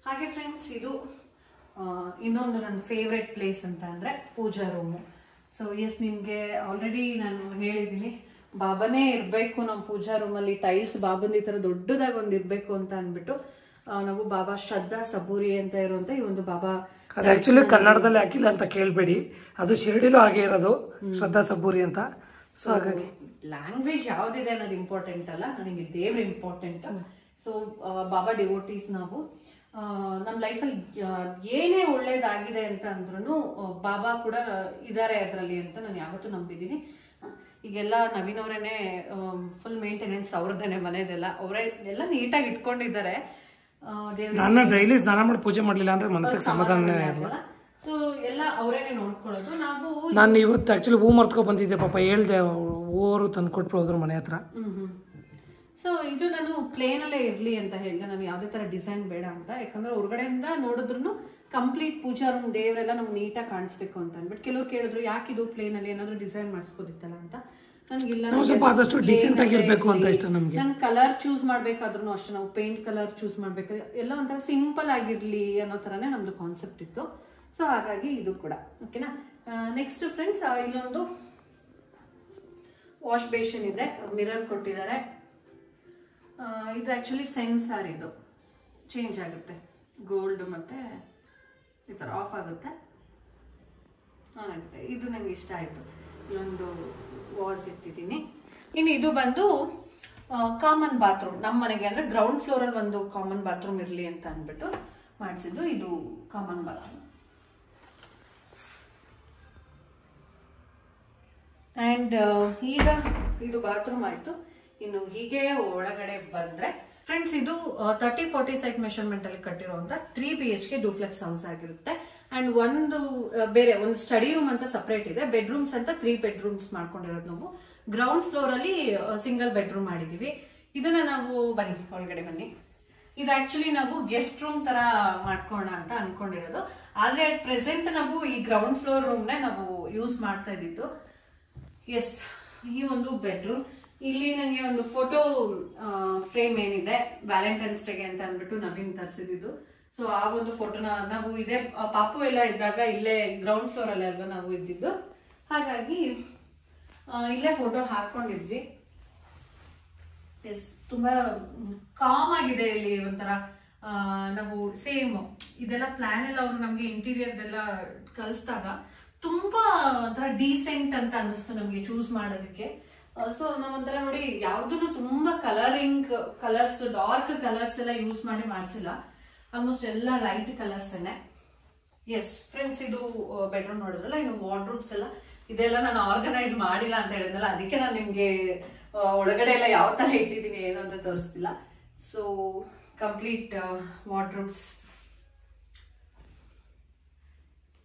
ಹಾಗೆ ಫ್ರೆಂಡ್ಸ್, ಇದು ಇನ್ನೊಂದು ನನ್ನ ಫೇವ್ರೆಟ್ ಪ್ಲೇಸ್ ಅಂತ ಅಂದ್ರೆ ಪೂಜಾ ರೂಮು. ಸೊ ಎಸ್, ನಿಮ್ಗೆ ಆಲ್ರೆಡಿ ನಾನು ಹೇಳಿದ್ದೀನಿ, ಬಾಬಾನೇ ಇರ್ಬೇಕು ನಮ್ಮ ಪೂಜಾ ರೂಮಲ್ಲಿ. ಟೈಲ್ಸ್ ಬಾಬಂದು ಈ ತರ ದೊಡ್ಡದಾಗಿ ಒಂದ್ ಇರ್ಬೇಕು ಅಂತ ಅಂದ್ಬಿಟ್ಟು ನಾವು ಬಾಬಾ ಶ್ರದ್ಧಾ ಸಬೂರಿ ಅಂತ ಇರುವಂತ ಈ ಒಂದು ಬಾಬಾ, ಅದು ಆಕ್ಚುಲಿ ಕನ್ನಡದಲ್ಲಿ ಹಾಕಿಲ್ಲ ಅಂತ ಕೇಳ್ಬೇಡಿ, ಅದು ಶಿರಡಿಲೂ ಹಾಗೆ ಇರೋದು ಶ್ರದ್ಧಾ ಸಬೂರಿ ಅಂತ. ಸೊ ಹಾಗಾಗಿ ಲ್ಯಾಂಗ್ವೇಜ್ ಯಾವ್ದಿದೆ ಅನ್ನೋದು ಇಂಪಾರ್ಟೆಂಟ್ ಅಲ್ಲ, ನನಗೆ ದೇವ್ರ ಇಂಪಾರ್ಟೆಂಟ್. ಸೊ ಬಾಬಾ ಡಿವೋಟೀಸ್ ನಾವು. ನಮ್ಮ ಲೈಫಲ್ಲಿ ಏನೇ ಒಳ್ಳೇದಾಗಿದೆ ಅಂತ ಅಂದ್ರೂ ಬಾಬಾ ಕೂಡ ಇದಾರೆ ಅದರಲ್ಲಿ ಅಂತ ನಾನು ಯಾವತ್ತೂ ನಂಬಿದ್ದೀನಿ. ಈಗೆಲ್ಲ ನವೀನ್ ಅವರೇನೆ ಫುಲ್ ಮೇಂಟೆನೆನ್ಸ್ ಅವ್ರದ್ದೇನೆ, ಮನೆದೆಲ್ಲ ಅವರೇ ಎಲ್ಲ ನೀಟಾಗಿ ಇಟ್ಕೊಂಡಿದ್ದಾರೆ. ನಾನು ಡೈಲಿ ಸ್ನಾನ ಮಾಡಿ ಪೂಜೆ ಮಾಡ್ಲಿಲ್ಲ ಅಂದ್ರೆ ಮನಸ್ಸಿಗೆ ಸಮಾಧಾನ ಇರಲ್ಲ. ಸೊ ಎಲ್ಲ ಅವರೇನೆ ನೋಡ್ಕೊಳ್ಳೋದು. ನಾನು ಇವತ್ತು ಆಕ್ಚುಲಿ ಹೂ ಮರ್ತ್ಕೊ ಬಂದಿದ್ದೆ, ಪಾಪ ಹೇಳ್ದೆ, ಹೂವರು ತಂದ್ಕೊಟ್ರು ಹೋದ್ರು ಮನೆ ಹತ್ರ. ಸೊ ಇದು ನಾನು ಪ್ಲೇನ್ ಅಲ್ಲೇ ಇರ್ಲಿ ಅಂತ ಹೇಳಿದೆ, ನಾನು ಯಾವ್ದೇ ತರ ಡಿಸೈನ್ ಬೇಡ ಅಂತ. ಯಾಕಂದ್ರೆ ಹೊರಗಡೆಯಿಂದ ನೋಡಿದ್ರು ಕಂಪ್ಲೀಟ್ ಪೂಜಾ ರೂಮ್ ದೇವರೆಲ್ಲ ನಮ್ಗೆ ನೀಟಾಗಿ ಕಾಣಿಸ್ಬೇಕು ಅಂತ ಅಂದ್ಬಿಟ್ಟು. ಕೆಲವ್ರು ಕೇಳಿದ್ರು ಯಾಕಿದು ಪ್ಲೇನ್ ಅಲ್ಲಿ ಏನಾದ್ರು ಡಿಸೈನ್ ಮಾಡಿಸ್ಕೋದಿತ್ತಲ್ಲ ಅಂತ. ನನಗಿಲ್ಲ ನಾವು ಸ್ವಲ್ಪ ಆದಷ್ಟು ಡಿಸೆಂಟ್ ಆಗಿರ್ಬೇಕು ಅಂತ ಇಷ್ಟ ನಮಗೆ. ನಾನು ಕಲರ್ ಚೂಸ್ ಮಾಡ್ಬೇಕಾದ್ರೂ ಅಷ್ಟೇ, ನಾವು ಪೇಂಟ್ ಕಲರ್ ಚೂಸ್ ಮಾಡ್ಬೇಕು, ಎಲ್ಲ ಒಂಥರ ಸಿಂಪಲ್ ಆಗಿರ್ಲಿ ಅನ್ನೋ ಥರನೇ ನಮ್ದು ಕಾನ್ಸೆಪ್ಟ್ ಇತ್ತು. ಸೊ ಹಾಗಾಗಿ ಇದು ಕೂಡ ಓಕೆನಾ. ನೆಕ್ಸ್ಟ್ ಫ್ರೆಂಡ್ಸ್, ಇಲ್ಲೊಂದು ವಾಶ್ ಬೇಷನ್ ಇದೆ, ಮಿರರ್ ಕೊಟ್ಟಿದ್ದಾರೆ. ಇದು ಆ್ಯಕ್ಚುಲಿ ಸೆನ್ಸಾರ್, ಇದು ಚೇಂಜ್ ಆಗುತ್ತೆ, ಗೋಲ್ಡ್ ಮತ್ತು ಈ ಥರ ಆಫ್ ಆಗುತ್ತೆ, ಆನ್ ಆಗುತ್ತೆ. ಇದು ನನಗೆ ಇಷ್ಟ ಆಯಿತು. ಇಲ್ಲೊಂದು ವಾಸ್ ಇಟ್ಟಿದ್ದೀನಿ. ಇನ್ನು ಇದು ಬಂದು ಕಾಮನ್ ಬಾತ್ರೂಮ್ ನಮ್ಮ ಮನೆಗೆ, ಅಂದರೆ ಗ್ರೌಂಡ್ ಫ್ಲೋರಲ್ಲಿ ಒಂದು ಕಾಮನ್ ಬಾತ್ರೂಮ್ ಇರಲಿ ಅಂತ ಅಂದ್ಬಿಟ್ಟು ಮಾಡಿಸಿದ್ದು. ಇದು ಕಾಮನ್ ಬಾತ್ರೂಮ್. ಆ್ಯಂಡ್ ಈಗ ಇದು ಬಾತ್ರೂಮ್ ಆಯಿತು. ಇನ್ನು ಹೀಗೆ ಒಳಗಡೆ ಬಂದರೆ ಫ್ರೆಂಡ್ಸ್, ಇದು 30-40 ಸೈಟ್ ಮೆಷರ್ಮೆಂಟ್ ಅಲ್ಲಿ ಕಟ್ಟಿರುವಂತ 3 BHK ಡೂಪ್ಲೆಕ್ಸ್ ಹೌಸ್ ಆಗಿರುತ್ತೆ. ಅಂಡ್ ಒಂದು ಬೇರೆ ಒಂದು ಸ್ಟಡಿ ರೂಮ್ ಅಂತ ಸಪರೇಟ್ ಇದೆ. ಬೆಡ್ರೂಮ್ಸ್ ಅಂತ 3 ಬೆಡ್ರೂಮ್ಸ್ ಮಾಡ್ಕೊಂಡಿರೋದು ನಾವು. ಗ್ರೌಂಡ್ ಫ್ಲೋರ್ ಅಲ್ಲಿ ಸಿಂಗಲ್ ಬೆಡ್ರೂಮ್ ಮಾಡಿದೀವಿ. ಇದನ್ನ ನಾವು ಬನ್ನಿ ಒಳಗಡೆ ಬನ್ನಿ. ಇದು ಆಕ್ಚುಲಿ ನಾವು ಗೆಸ್ಟ್ ರೂಮ್ ತರ ಮಾಡ್ಕೋಣ ಅಂತ ಅನ್ಕೊಂಡಿರೋದು. ಆದ್ರೆ ಅಟ್ ಪ್ರೆಸೆಂಟ್ ನಾವು ಈ ಗ್ರೌಂಡ್ ಫ್ಲೋರ್ ರೂಮ್ ನ ನಾವು ಯೂಸ್ ಮಾಡ್ತಾ ಇದ್ದಿದ್ದು. ಎಸ್, ಈ ಒಂದು ಬೆಡ್ರೂಮ್. ಇಲ್ಲಿ ನನಗೆ ಒಂದು ಫೋಟೋ ಫ್ರೇಮ್ ಏನಿದೆ ವ್ಯಾಲೆಂಟೈನ್ಸ್ ಡೇಗೆ ಅಂತ ಅಂದ್ಬಿಟ್ಟು ನವೀನ್ ತರಿಸಿದ್ದು. ಸೊ ಆ ಒಂದು ಫೋಟೋನ ನಾವು ಇದೇ ಪಾಪು ಎಲ್ಲ ಇದ್ದಾಗ ಇಲ್ಲೇ ಗ್ರೌಂಡ್ ಫ್ಲೋರ್ ಅಲ್ಲೇ ಅಲ್ವಾ ನಾವು ಇದ್ದಿದ್ದು, ಹಾಗಾಗಿ ಇಲ್ಲೇ ಫೋಟೋ ಹಾಕೊಂಡಿದ್ವಿ. ಎಸ್, ತುಂಬಾ ಕಾಮ್ ಆಗಿದೆ ಇಲ್ಲಿ. ಒಂಥರ ನಾವು ಸೇಮ್ ಇದೆಲ್ಲ ಪ್ಲಾನ್ ಎಲ್ಲ ಅವರು ನಮ್ಗೆ ಇಂಟೀರಿಯರ್ದೆಲ್ಲ ಕಳಿಸಿದಾಗ ತುಂಬಾ ಒಂಥರ ಡೀಸೆಂಟ್ ಅಂತ ಅನ್ನಿಸ್ತು ನಮ್ಗೆ ಚೂಸ್ ಮಾಡೋದಕ್ಕೆ. ಸೊ ನಾವೊಂಥರ ನೋಡಿ ಯಾವ್ದನ್ನು ತುಂಬಾ ಕಲರ್ಸ್ ಡಾರ್ಕ್ ಕಲರ್ಸ್ ಎಲ್ಲ ಯೂಸ್ ಮಾಡಿ ಮಾಡಿಸಿಲ್ಲ. ಆಲ್ಮೋಸ್ಟ್ ಎಲ್ಲ ಲೈಟ್ ಕಲರ್ಸ್. ಎಸ್ ಫ್ರೆಂಡ್ಸ್, ಇದು ಬೆಡ್ರೂಮ್ ನೋಡಿದ್ರಲ್ಲ. ಇನ್ನು ವಾರ್ಡ್ರೂಬ್ಸ್ ಎಲ್ಲ ಇದೆಲ್ಲ ನಾನು ಆರ್ಗನೈಸ್ ಮಾಡಿಲ್ಲ ಅಂತ ಹೇಳಿದ್ನಲ್ಲ, ಅದಕ್ಕೆ ನಾನು ನಿಮ್ಗೆ ಒಳಗಡೆ ಎಲ್ಲ ಯಾವ ತರ ಇಟ್ಟಿದ್ದೀನಿ ಏನು ಅಂತ ತೋರಿಸ್ತಿಲ್ಲ. So complete wardrobes.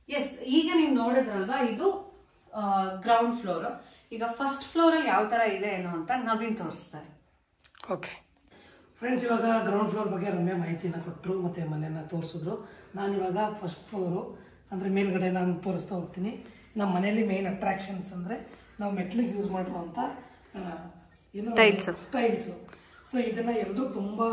ಎಸ್, ಈಗ ನೀವು ನೋಡಿದ್ರಲ್ವಾ, ಇದು ಗ್ರೌಂಡ್ ಫ್ಲೋರ್. ಈಗ ಫಸ್ಟ್ ಫ್ಲೋರ್ ಅಲ್ಲಿ ಯಾವ ತರ ಇದೆ ಏನೋ ಅಂತ ನವೀನ್ ತೋರಿಸ್ತಾರೆ. ಓಕೆ ಫ್ರೆಂಡ್ಸ್, ಇವಾಗ ಗ್ರೌಂಡ್ ಫ್ಲೋರ್ ಬಗ್ಗೆ ರಮ್ಯ ಮಾಹಿತಿನ ಕೊಟ್ಟರು ಮತ್ತು ಮನೆಯನ್ನ ತೋರಿಸಿದ್ರು. ನಾನಿವಾಗ ಫಸ್ಟ್ ಫ್ಲೋರು ಅಂದರೆ ಮೇಲ್ಗಡೆ ನಾನು ತೋರಿಸ್ತಾ ಹೋಗ್ತೀನಿ. ನಮ್ಮ ಮನೆಯಲ್ಲಿ ಮೇನ್ ಅಟ್ರಾಕ್ಷನ್ಸ್ ಅಂದರೆ ನಾವು ಮೆಟ್ಲಿಗೆ ಯೂಸ್ ಮಾಡುವಂಥ ಏನು ಸ್ಟೈಲ್ಸು. ಸೊ ಇದನ್ನ ಎಲ್ಲರೂ ತುಂಬಾ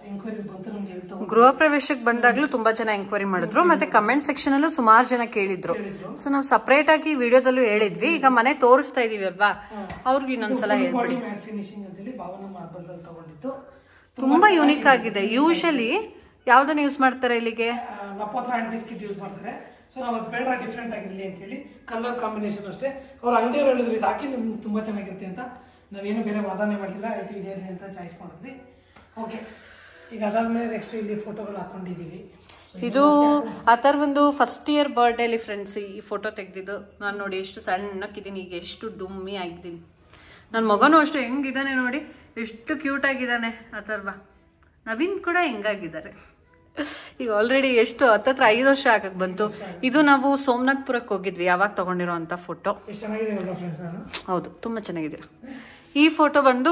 ಎಂಕ್ವೈರೀಸ್ ಬಂತು ನಮ್ಗೆ. ಗೃಹ ಪ್ರವೇಶಕ್ಕೆ ಬಂದಾಗ್ಲೂ ತುಂಬಾ ಜನ ಎಂಕ್ವೈರಿ ಮಾಡಿದ್ರು, ಮತ್ತೆ ಕಮೆಂಟ್ ಸೆಕ್ಷನ್ ಅಲ್ಲೂ ಸುಮಾರು ಜನ ಕೇಳಿದ್ರು. ಸೊ ನಾವು ಸಪರೇಟ್ ಆಗಿ ವಿಡಿಯೋದಲ್ಲೂ ಹೇಳಿದ್ವಿ. ಈಗ ಮನೆ ತೋರಿಸ್ತಾ ಇದೀವಿ ಅಲ್ವಾ, ಅವ್ರಿಗೆ ಇನ್ನೊಂದ್ಸಲ ಹೇಳ್ಬಿಡಿ. ಫಿನಿಶಿಂಗ್ ಅಂತೇಳಿ ಭಾವನಾ ಮಾರ್ಬಲ್ಸ್ ಅಲ್ಲಿ ತಗೊಂಡಿದ್ದು, ತುಂಬಾ ಯೂನಿಕ್ ಆಗಿದೆ. ಯೂಶಲಿ ಯಾವ್ದನ್ನ ಯೂಸ್ ಮಾಡ್ತಾರೆ ಇಲ್ಲಿಗೆ? ನಪೋತ್ರ ಆಂಟಿಸ್ ಕಿಟ್ ಯೂಸ್ ಮಾಡ್ತಾರೆ. ಸೊ ನಾವು ಅದು ಬೇಡ ಡಿಫ್ರೆಂಟ್ ಆಗಿರಲಿ ಅಂತ ಹೇಳಿ ಕಲರ್ ಕಾಂಬಿನೇಷನ್ ಅಷ್ಟೇ. ಅವ್ರು ಅಂಗಡಿಯವ್ರು ಹೇಳಿದ್ರು ಇದು ಹಾಕಿ ನಿಮ್ಗೆ ತುಂಬಾ ಚೆನ್ನಾಗಿರುತ್ತೆ ಅಂತ. ನಾವೇನು ಬೇರೆ ವಾದನೆ ಮಾಡಲಿಲ್ಲ, ಆಯ್ತು ಇದೆ ಅಂತ ಚಾಯ್ಸ್ ಮಾಡಿದ್ವಿ. ಓಕೆ, ಈಗ ಅದಾದ್ಮೇಲೆ ನೆಕ್ಸ್ಟ್ ಇಲ್ಲಿ ಫೋಟೋಗಳು ಹಾಕೊಂಡಿದ್ದೀವಿ. ಇದು ಆ ಥರ ಒಂದು ಫಸ್ಟ್ ಇಯರ್ ಬರ್ಡೇಲಿ ಫ್ರೆಂಡ್ಸ್ ಈ ಫೋಟೋ ತೆಗ್ದಿದ್ದು. ನಾನು ನೋಡಿ ಎಷ್ಟು ಸಣ್ಣಕ್ಕಿದ್ದೀನಿ, ಈಗ ಎಷ್ಟು ಡುಮ್ಮಿ ಆಗಿದ್ದೀನಿ. ನನ್ನ ಮಗನೂ ಅಷ್ಟು ಹೆಂಗಿದ್ದಾನೆ ನೋಡಿ, ಎಷ್ಟು ಕ್ಯೂಟ್ ಆಗಿದ್ದಾನೆ. ಅಥರ್ವ ನವೀನ್ ಕೂಡ ಹೆಂಗಾಗಿದ್ದಾರೆ. ಈಗ ಆಲ್ರೆಡಿ ಎಷ್ಟು 5 ವರ್ಷ ಆಗಕ್ಕೆ ಬಂತು. ಇದು ನಾವು ಸೋಮನಾಥ್ಪುರಕ್ಕೆ ಹೋಗಿದ್ವಿ, ಯಾವಾಗ ತಗೊಂಡಿರೋ ಅಂತ ಫೋಟೋ. ಹೌದು, ತುಂಬಾ ಚೆನ್ನಾಗಿದ್ದೀರಾ. ಈ ಫೋಟೋ ಬಂದು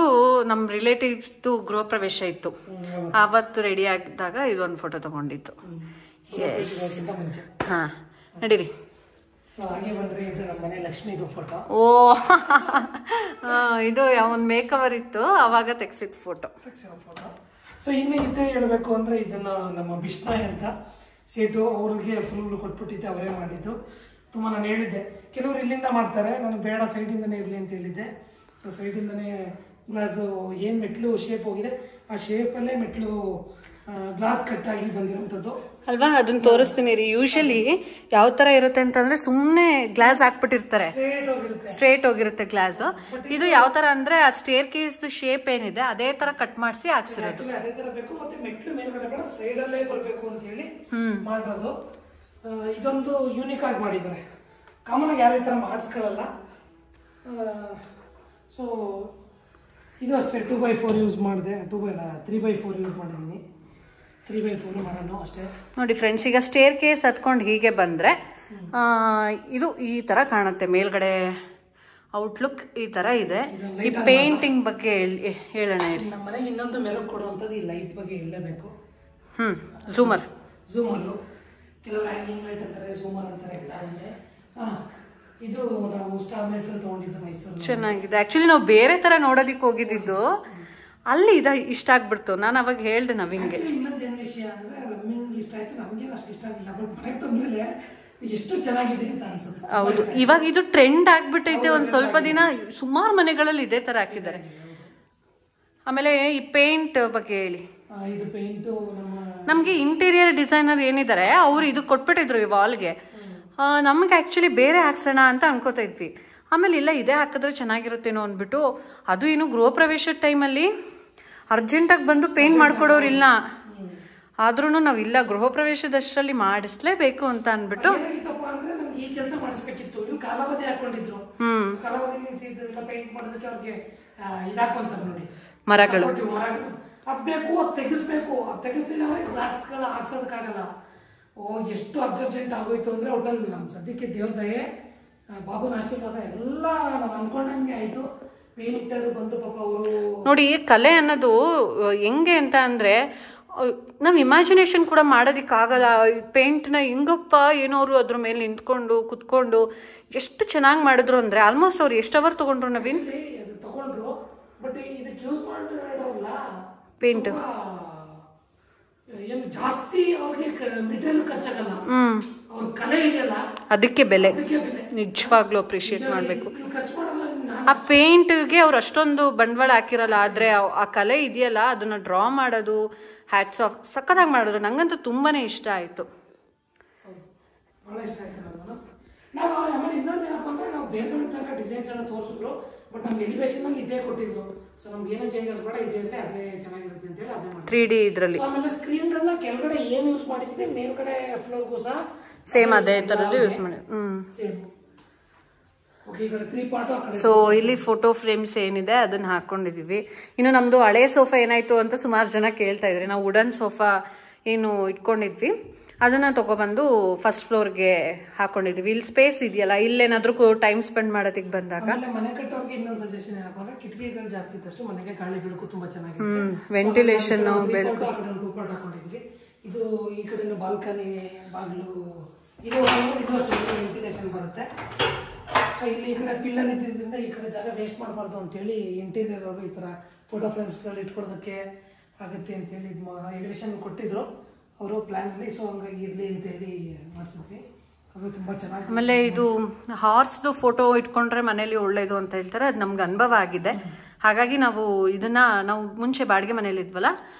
ನಮ್ಮ ರಿಲೇಟಿವ್ಸ್ದು ಗೃಹ ಪ್ರವೇಶ ಇತ್ತು, ಆವತ್ತು ರೆಡಿ ಆಗಿದ್ದಾಗ ಇದೊಂದು ಫೋಟೋ ತಗೊಂಡಿತ್ತು. ಹಾ, ನಡೀರಿ. ಓ, ಇದು ಒಂದು ಮೇಕವರ್ ಇತ್ತು, ಅವಾಗ ತೆಗ್ಸಿದ ಫೋಟೋ. ಸೊ ಇನ್ನು ಇದ್ದೇ ಹೇಳಬೇಕು ಅಂದರೆ ಇದನ್ನು ನಮ್ಮ ಬಿಷ್ಣಾಯ್ ಅಂತ ಸೇಟು ಅವ್ರಿಗೆ ಫುಲ್ ಕೊಟ್ಬಿಟ್ಟಿದ್ದೆ, ಅವರೇ ಮಾಡಿದ್ದು. ತುಂಬ ನಾನು ಹೇಳಿದ್ದೆ, ಕೆಲವರು ಇಲ್ಲಿಂದ ಮಾಡ್ತಾರೆ, ನಾನು ಬೇಡ ಸೈಡಿಂದನೇ ಇರಲಿ ಅಂತ ಹೇಳಿದ್ದೆ. ಸೊ ಸೈಡಿಂದನೇ ಗ್ಲಾಸು ಏನು ಮೆಟ್ಲು ಶೇಪ್ ಹೋಗಿದೆ, ಆ ಶೇಪಲ್ಲೇ ಮೆಟ್ಲು ಗ್ಲಾಸ್ ಕಟ್ಟಾಗಿ ಬಂದಿರೋಂಥದ್ದು ಅಲ್ವಾ. ಅದನ್ನ ತೋರಿಸ್ತೀನಿ ರೀ. ಯೂಶಲಿ ಯಾವ ತರ ಇರುತ್ತೆ ಅಂತಂದ್ರೆ ಸುಮ್ಮನೆ ಗ್ಲಾಸ್ ಹಾಕ್ಬಿಟ್ಟಿರ್ತಾರೆ, ಸ್ಟ್ರೇಟ್ ಹೋಗಿರುತ್ತೆ ಗ್ಲಾಸ್. ಇದು ಯಾವ ತರ ಅಂದ್ರೆ ಆ ಸ್ಟೇರ್ ಕೇಸ್ ಶೇಪ್ ಏನಿದೆ ಅದೇ ತರ ಕಟ್ ಮಾಡಿಸಿ ಹಾಕ್ಸಿರೋದು. ಅದೇ ತರ ಬೇಕು, ಮತ್ತೆ ಮೆಟ್ಲು ಮೇಲ್ಗಡೆ ಬೇಡ ಸೈಡ್ ಅಲ್ಲೇ ಬರಬೇಕು ಅಂತ ಹೇಳಿ ಮಾಡೋದು. ಇದೊಂದು ಯೂನಿಕ್ ಆಗಿ ಮಾಡಿದ್ದಾರೆ, ಕಾಮನ್ ಆಗಿ ಯಾರು ಈ ತರ ಮಾಡಿಸ್ಕೊಳ್ಳಲ್ಲ. ಸೊ ಇದು ಅಷ್ಟೇ 2x4 ಯೂಸ್ ಮಾಡಿದೆ, 3x4 ಯೂಸ್ ಮಾಡಿದ್ದೀನಿ. 3x4 ಮರನು ಅಷ್ಟೇ ನೋಡಿ ಫ್ರೆಂಡ್ಸ್. ಈಗ ಸ್ಟೇರ್ ಕೇಸ್ ಹತ್ಕೊಂಡು ಹೀಗೆ ಬಂದರೆ ಇದು ಈ ಥರ ಕಾಣುತ್ತೆ. ಮೇಲ್ಗಡೆ ಔಟ್ಲುಕ್ ಈ ಥರ ಇದೆ. ಈ ಪೇಂಟಿಂಗ್ ಬಗ್ಗೆ ಹೇಳೋಣ. ನಮ್ಮ ಮನೆಗೆ ಇನ್ನೊಂದು ಮೆರುಗು ಕೊಡುವಂಥದ್ದು ಈ ಲೈಟ್ ಬಗ್ಗೆ ಹೇಳಲೇಬೇಕು. ಝೂಮರು ಕೆಲವರು ಹ್ಯಾಂಗಿಂಗ್ ಲೈಟ್ ಅಂತಾರೆ, ಝೂಮರ್ ಅಂತಾರೆ ಎಲ್ಲ. ಇದು ನಾವು ಸ್ಟಾರ್ ಲೈಟ್ಸ್ ಅಲ್ಲಿ ತಗೊಂಡಿದ್ದು ಮೈಸೂರು. ಚೆನ್ನಾಗಿದೆ. ಆಕ್ಚುಲಿ ನಾವು ಬೇರೆ ತರ ನೋಡೋದಿಕ್ಕೆ ಹೋಗಿದ್ದು, ಅಲ್ಲಿ ಇಷ್ಟ ಆಗ್ಬಿಡ್ತು. ನಾನು ಅವಾಗ ಹೇಳ್ದೆ ನವಿಂಗೆ. ಇನ್ನೊಂದೇನು ವಿಷಯ ಅಂದ್ರೆ ರಮ್ಮಿಂಗ್ ಇಷ್ಟ ಆಯ್ತು, ನಮ್ಗೇನು ಅಷ್ಟು ಇಷ್ಟ ಆಗಿಲ್ಲ. ಬಟ್ ಮನೆಗೆ ತಂದ್ಮೇಲೆ ಎಷ್ಟು ಚೆನ್ನಾಗಿದೆ ಅಂತ ಅನ್ಸುತ್ತೆ. ಹೌದು, ಇವಾಗ ಇದು ಟ್ರೆಂಡ್ ಆಗ್ಬಿಟ್ಟೈತೆ. ಒಂದ್ ಸ್ವಲ್ಪ ದಿನ ಸುಮಾರು ಮನೆಗಳಲ್ಲಿ ಇದೇ ತರ ಹಾಕಿದ್ದಾರೆ. ಆಮೇಲೆ ಈ ಪೇಂಟ್ ಬಗ್ಗೆ ಹೇಳಿ. ಇದು ಪೇಂಟು ನಮ್ಗೆ ಇಂಟೀರಿಯರ್ ಡಿಸೈನರ್ ಏನಿದ್ದಾರೆ ಅವ್ರು ಇದು ಕೊಟ್ಬಿಟ್ಟಿದ್ರು ಈ ವಾಲ್ಗೆ. ನಮ್ಗೆ ಆಕ್ಚುಲಿ ಬೇರೆ ಹಾಕ್ಸೋಣ ಅಂತ ಅನ್ಕೋತಾ ಇದ್ವಿ. ಆಮೇಲೆ ಇಲ್ಲ, ಇದೇ ಹಾಕಿದ್ರೆ ಚೆನ್ನಾಗಿರುತ್ತೇನೋ ಅಂದ್ಬಿಟ್ಟು, ಅದು ಏನು ಗೃಹ ಪ್ರವೇಶದ ಟೈಮಲ್ಲಿ ಅರ್ಜೆಂಟಾಗಿ ಬಂದು ಪೇಂಟ್ ಮಾಡ್ಕೊಡೋರಿಲ್ಲ. ಆದ್ರೂ ನಾವಿಲ್ಲ, ಗೃಹ ಪ್ರವೇಶದಷ್ಟರಲ್ಲಿ ಮಾಡಿಸ್ಲೇಬೇಕು ಅಂತ ಅಂದ್ಬಿಟ್ಟು ಈ ಕೆಲಸ ಮಾಡಿಸ್ಬೇಕಿತ್ತು. ಇಲ್ಲಿ ಕಾಲಾವಧಿ ಹಾಕೊಂಡಿದ್ರು. ಕಾಲಾವಧಿ ಮೀನ್ಸ್ ಇದೆಲ್ಲ ಪೇಂಟ್ ಮಾಡೋದಕ್ಕೆ ಅವ್ರಿಗೆ ಇದಾಕೊಂತಾರೆ ನೋಡಿ, ಮರಗಳು ಅದ್ ಬೇಕು, ಅದ್ ತೆಗಿಸ್ಬೇಕು. ಅದ್ ತೆಗಿಸ್ಲಿಲ್ಲ ಅಂದ್ರೆ ಗ್ಲಾಸ್ಗಳ ಹಾಕ್ಸೋದಕ್ಕಾಗಲ್ಲ. ಎಷ್ಟು ಅರ್ಜೆಂಟ್ ಆಗೋಯ್ತು ಅಂದ್ರೆ ಒಟ್ಟಲ್ಲಿ ನಮ್ ಸದ್ಯಕ್ಕೆ ದೇವ್ರ ದಯೆ, ಬಾಬುನ ಆಶೀರ್ವಾದ ಎಲ್ಲ ನಾವು ಅನ್ಕೊಂಡಂಗೆ ಆಯ್ತು. ಪೇಂಟರ್ ಬಂದು ಪಾಪ ಅವರು ನೋಡಿ, ಕಲೆ ಅನ್ನೋದು ಹೆಂಗೆ ಅಂತ ಅಂದ್ರೆ ನಾವು ಇಮ್ಯಾಜಿನೇಷನ್ ಕೂಡ ಮಾಡೋದಿಕ್ಕಾಗಲ್ಲ. ಪೇಂಟ್ನ ಹಿಂಗಪ್ಪ ಏನೋರು ಅದ್ರ ಮೇಲೆ ನಿಂತ್ಕೊಂಡು ಕುತ್ಕೊಂಡು ಎಷ್ಟು ಚೆನ್ನಾಗಿ ಮಾಡಿದ್ರು ಅಂದ್ರೆ, ಆಲ್ಮೋಸ್ಟ್ ಅವ್ರು ಎಷ್ಟು ಅವರ್ ತಗೊಂಡ್ರು ನವೀನ್? ಅದು ತಗೊಂಡ್ರು. ಬಟ್ ಇದಕ್ಕೆ ಯೂಸ್ ಮಾಡೋಲ್ಲ ಪೇಂಟ್ ಏನು ಜಾಸ್ತಿ ಅವ್ರಿಗೆ ಮೆಟೀರಿಯಲ್ ಖರ್ಚಾಗಲ್ಲ. ಅವ್ರ ಕಲೆ ಇದೆಯಲ್ಲ ಅದಕ್ಕೆ ಬೆಲೆ, ನಿಜವಾಗ್ಲೂ ಅಪ್ರಿಶಿಯೇಟ್ ಮಾಡಬೇಕು. ಆ ಪೇಂಟ್ಗೆ ಅವ್ರು ಅಷ್ಟೊಂದು ಬಂಡವಾಳ ಹಾಕಿರಲ್ಲ, ಆದ್ರೆ ಆ ಕಲೆ ಇದೆಯಲ್ಲ ಅದನ್ನ ಡ್ರಾ ಮಾಡೋದು, ಹ್ಯಾಟ್ಸ್ ಆಫ್, ಸಖತ್ತಾಗಿ ಮಾಡಿದ್ರು. ನಂಗಂತೂ ತುಂಬಾನೇ ಇಷ್ಟ ಆಯ್ತು. ಬಹಳ ಇಷ್ಟ ಆಯ್ತು ನನಗೂ. ನಾವು ಆಮೇಲೆ ಇನ್ನೊಂದೇನಪ್ಪ ಅಂದ್ರೆ, ನಾವು ಬೇರೆ ಬೇರೆ ತನಕ ಡಿಸೈನ್ಸ್ ಎಲ್ಲ ತೋರಿಸಿದ್ರು. ಬಟ್ ನಮ್ಗೆ ಎಲಿವೇಶನ್ ಅಲ್ಲಿ ಇದೇ ಕೊಟ್ಟಿದ್ರು. ಸೊ ನಮ್ಗೆ ಏನೋ ಚೇಂಜಸ್ ಬೇಡ, ಇದೆ ಅಂದ್ರೆ ಅದೇ ಚೆನ್ನಾಗಿರುತ್ತೆ ಅಂತ ಹೇಳಿ ಅದೇ ಮಾಡಿ 3D ಇದ್ರಲ್ಲಿ. ಆಮೇಲೆ ಸ್ಕ್ರೀನ್ ಎಲ್ಲ ಕೆಳಗಡೆ ಏನು ಯೂಸ್ ಮಾಡಿದ್ವಿ, ಮೇಲ್ಗಡೆ ಫ್ಲೋರ್ಗೂ ಸಹ ಸೇಮ್ ಅದೇ ತರದ್ದು ಯೂಸ್ ಮಾಡಿ. ಸೇಮ್. ಓಕೆ, ಈ ಕಡೆ 3 ಪಾರ್ಟ್. ಸೊ ಇಲ್ಲಿ ಫೋಟೋ ಫ್ರೇಮ್ಸ್ ಏನಿದೆ ಅದನ್ನ ಹಾಕೊಂಡಿದೀವಿ. ಇನ್ನು ನಮ್ದು ಹಳೆ ಸೋಫಾ ಏನಾಯ್ತು ಅಂತ ಸುಮಾರು ಜನ ಕೇಳ್ತಾ ಇದ್ರಿ. ನಾವು ವುಡನ್ ಸೋಫಾ ಏನು ಇಟ್ಕೊಂಡಿದ್ವಿ ಅದನ್ನ ತಗೊಬಂದು ಫಸ್ಟ್ ಫ್ಲೋರ್ಗೆ ಹಾಕೊಂಡಿದೀವಿ. ಇಲ್ಲಿ ಸ್ಪೇಸ್ ಇದೆಯಲ್ಲ, ಇಲ್ಲೇನಾದ್ರೂ ಟೈಮ್ ಸ್ಪೆಂಡ್ ಮಾಡೋದಕ್ಕೆ ಬಂದಾಗ. ಮನೆ ಕಟ್ಟೋರ್ಗೆ ಇನ್ನೊಂದು ಸಜೆಷನ್ ಏನಪ್ಪ ಅಂದ್ರೆ, ಕಿಟಕಿಗಳು ಜಾಸ್ತಿ ಇದ್ದಷ್ಟು ಮನೆಗೆ ಗಾಳಿ ಬೆಳಕು ತುಂಬಾ ಚೆನ್ನಾಗಿದೆ. ವೆಂಟಿಲೇಷನ್ ಬೆಳಕು. 2 ಪಾರ್ಟ್ ಹಾಕೊಂಡಿದ್ವಿ. ಇದು ಈ ಕಡೆ ಬಾಲ್ಕನಿ ಬಾಗಿಲು, ಇದು ವೆಂಟಿಲೇಷನ್ ಬರುತ್ತೆ. ಸೊ ಇಲ್ಲಿ ಈ ಕಡೆ ಪಿಲ್ಲರ್ ಇದ್ದಿದ್ದರಿಂದ ಈ ಕಡೆ ಜಾಗ ವೇಸ್ಟ್ ಮಾಡಬಾರ್ದು ಅಂತೇಳಿ ಇಂಟೀರಿಯರ್ ಅವರು ಈ ತರ ಫೋಟೋ ಫ್ರೇಮ್ಸ್ಗಳು ಇಟ್ಕೊಳ್ಳೋದಕ್ಕೆ ಆಗುತ್ತೆ ಅಂತೇಳಿ ಎಲಿವೇಶನ್ ಕೊಟ್ಟಿದ್ರು ಅವರು ಪ್ಲಾನ್ ಅಲ್ಲಿ. ಸೊ ಹಂಗಾಗಿ ಇರ್ಲಿ ಅಂತ ಹೇಳಿ ಮಾಡಿಸಿದ್ವಿ. ಅದು ತುಂಬಾ ಚೆನ್ನಾಗಿ. ಆಮೇಲೆ ಇದು ಹಾರ್ಸ್ದು ಫೋಟೋ ಇಟ್ಕೊಂಡ್ರೆ ಮನೇಲಿ ಒಳ್ಳೇದು ಅಂತ ಹೇಳ್ತಾರೆ. ಅದು ನಮ್ಗೆ ಅನುಭವ ಆಗಿದೆ. ಹಾಗಾಗಿ ನಾವು ಇದನ್ನ ನಾವು ಮುಂಚೆ ಬಾಡಿಗೆ ಮನೇಲಿ ಇದ್ವಲ್ಲ